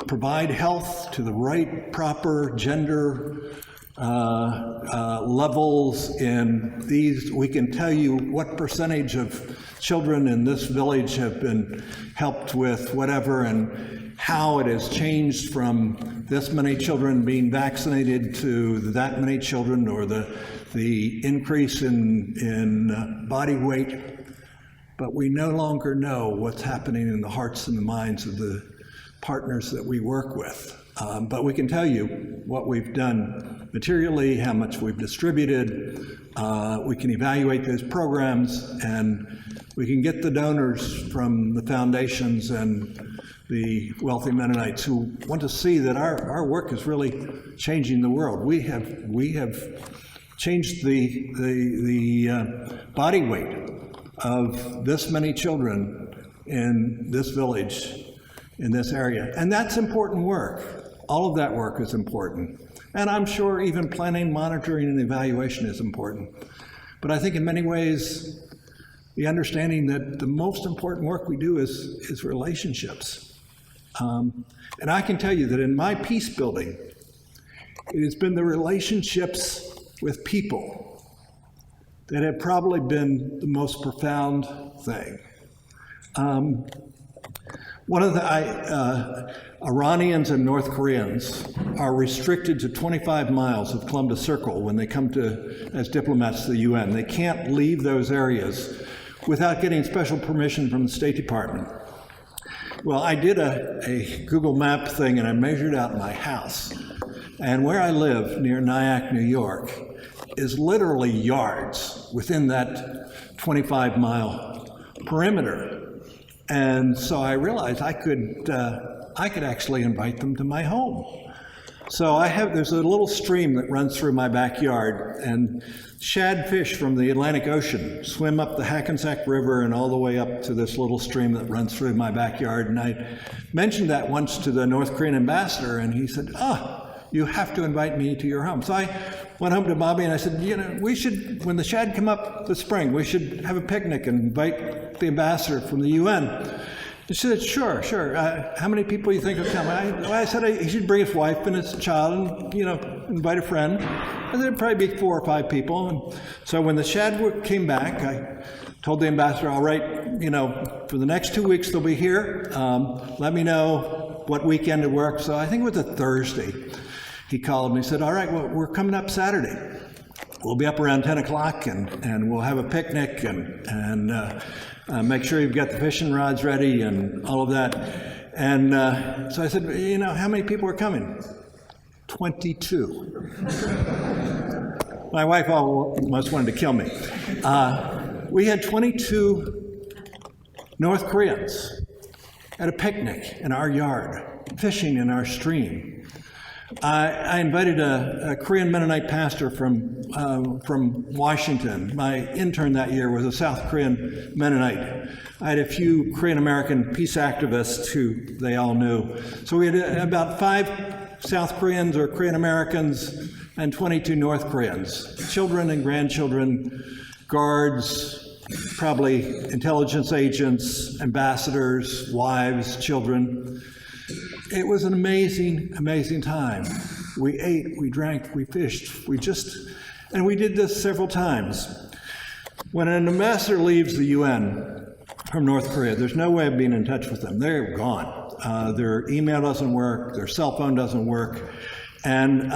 provide health to the right, proper gender levels in these. We can tell you what percentage of children in this village have been helped with whatever, and how it has changed from this many children being vaccinated to that many children, or the increase in body weight. But we no longer know what's happening in the hearts and the minds of the partners that we work with. But we can tell you what we've done materially, how much we've distributed. We can evaluate those programs, and we can get the donors from the foundations and the wealthy Mennonites who want to see that our work is really changing the world. We have changed the body weight of this many children in this village, in this area. And that's important work. All of that work is important. And I'm sure even planning, monitoring, and evaluation is important. But I think in many ways, the understanding that the most important work we do is relationships. And I can tell you that in my peace building, it has been the relationships with people that have probably been the most profound thing. One of the Iranians and North Koreans are restricted to 25 miles of Columbus Circle when they come as diplomats to the UN. They can't leave those areas without getting special permission from the State Department. Well, I did a Google Map thing and I measured out my house. And where I live, near Nyack, New York, is literally yards within that 25-mile perimeter. And so I realized I could actually invite them to my home. So there's a little stream that runs through my backyard, and shad fish from the Atlantic Ocean swim up the Hackensack River and all the way up to this little stream that runs through my backyard. And I mentioned that once to the North Korean ambassador, and he said, you have to invite me to your home. So I went home to Bobby and I said, we should, when the shad come up this spring, we should have a picnic and invite the ambassador from the UN. He said, sure. How many people do you think will come? I said he should bring his wife and his child and, invite a friend. And there'd probably be 4 or 5 people. And so when the shad came back, I told the ambassador, all right, for the next 2 weeks they'll be here. Let me know what weekend it works. So I think it was a Thursday. He called me and said, all right, well, we're coming up Saturday. We'll be up around 10 o'clock and we'll have a picnic and make sure you've got the fishing rods ready and all of that. And so I said, how many people are coming? 22. My wife almost wanted to kill me. We had 22 North Koreans at a picnic in our yard, fishing in our stream. I invited a Korean Mennonite pastor from Washington. My intern that year was a South Korean Mennonite. I had a few Korean American peace activists who they all knew. So we had about 5 South Koreans or Korean Americans and 22 North Koreans, children and grandchildren, guards, probably intelligence agents, ambassadors, wives, children. It was an amazing, amazing time. We ate, we drank, we fished, and we did this several times. When an ambassador leaves the UN from North Korea, there's no way of being in touch with them. They're gone. Their email doesn't work, their cell phone doesn't work. And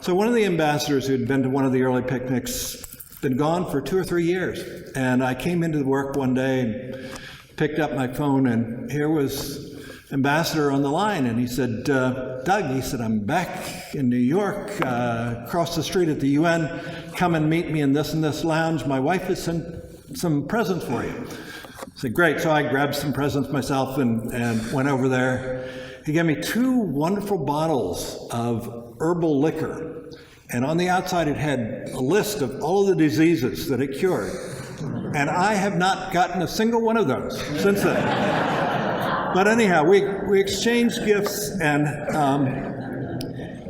so one of the ambassadors who had been to one of the early picnics been gone for 2 or 3 years. And I came into work one day and picked up my phone, and here was ambassador on the line, and he said, Doug, he said, I'm back in New York, across the street at the UN. Come and meet me in this and this lounge. My wife has sent some presents for you. I said, great. So I grabbed some presents myself and went over there. He gave me 2 wonderful bottles of herbal liquor. And on the outside, it had a list of all of the diseases that it cured. And I have not gotten a single one of those since then. But anyhow, we exchanged gifts, and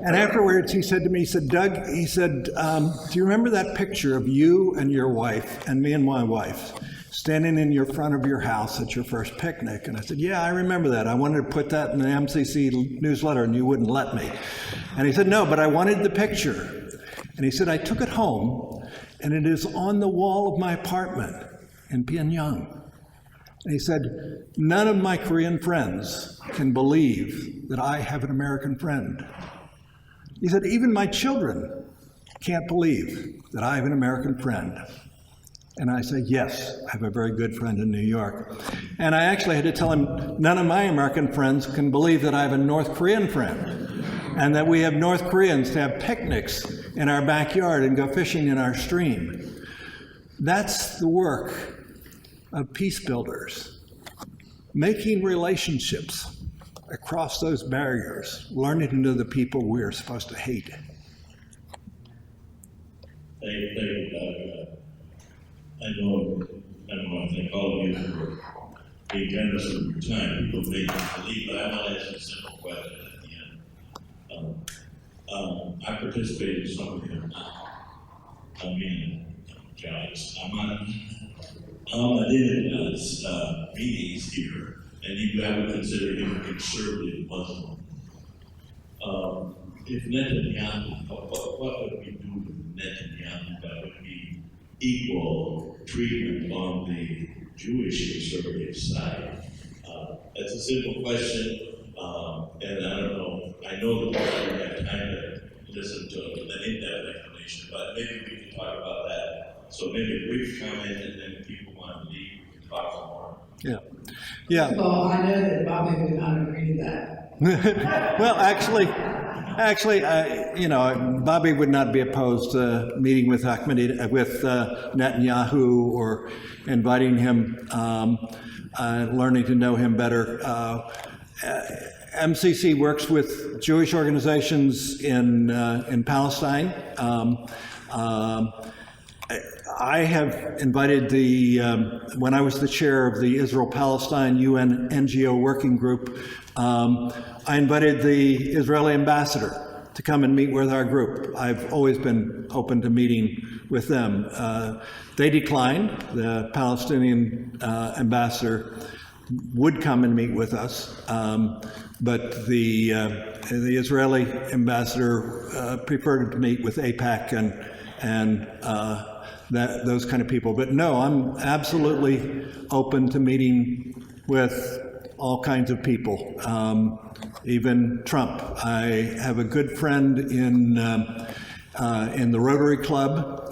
afterwards he said to me, he said, Doug, he said, do you remember that picture of you and your wife and me and my wife standing in your front of your house at your first picnic? And I said, yeah, I remember that. I wanted to put that in the MCC newsletter and you wouldn't let me. And he said, no, but I wanted the picture. And he said, I took it home and it is on the wall of my apartment in Pyongyang. And he said, none of my Korean friends can believe that I have an American friend. He said, even my children can't believe that I have an American friend. And I said, yes, I have a very good friend in New York. And I actually had to tell him, none of my American friends can believe that I have a North Korean friend, and that we have North Koreans to have picnics in our backyard and go fishing in our stream. That's the work of peace builders, making relationships across those barriers, learning to know the people we are supposed to hate. thank you, Doug. I thank all of you for being generous with your time. People may not believe, but I want to ask a simple question at the end. I participated in some of your, John's, I did meetings here, and I would consider him a conservative Muslim. If Netanyahu, what would we do with Netanyahu that would be equal treatment on the Jewish conservative side? That's a simple question, and I don't know. I know that we don't have time to listen to an in-depth explanation, but maybe we can talk about that. So maybe a brief comment, and then if people want to leave, we can talk some more. Yeah. Yeah. Well, I know that Bobby would not agree to that. Well, actually, Bobby would not be opposed to meeting with Netanyahu or inviting him, learning to know him better. MCC works with Jewish organizations in Palestine. I have invited when I was the chair of the Israel-Palestine UN NGO working group, I invited the Israeli ambassador to come and meet with our group. I've always been open to meeting with them. They declined. The Palestinian ambassador would come and meet with us, but the Israeli ambassador preferred to meet with AIPAC and those kind of people. But no, I'm absolutely open to meeting with all kinds of people, even Trump. I have a good friend in the Rotary Club.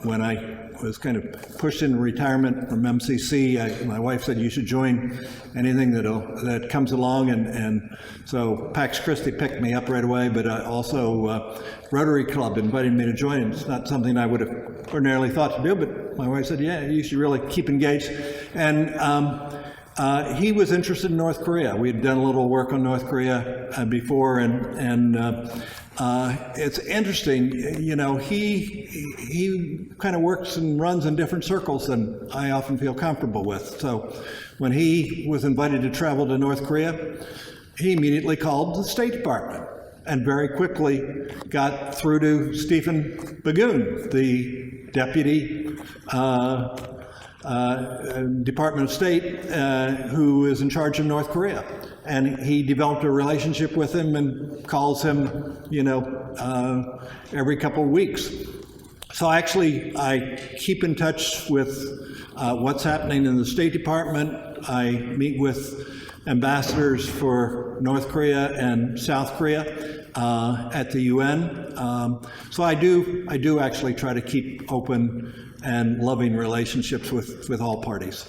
When I was kind of pushed into retirement from MCC, my wife said you should join anything that comes along, and so Pax Christi picked me up right away. But also Rotary Club invited me to join. And it's not something I would have ordinarily thought to do, but my wife said, "Yeah, you should really keep engaged." And he was interested in North Korea. We had done a little work on North Korea before, and it's interesting. He kind of works and runs in different circles than I often feel comfortable with. So when he was invited to travel to North Korea, he immediately called the State Department and very quickly got through to Stephen Bagoon, the deputy Department of State who is in charge of North Korea. And he developed a relationship with him and calls him, every couple of weeks. So I keep in touch with what's happening in the State Department. I meet with ambassadors for North Korea and South Korea at the UN. So I do actually try to keep open and loving relationships with all parties.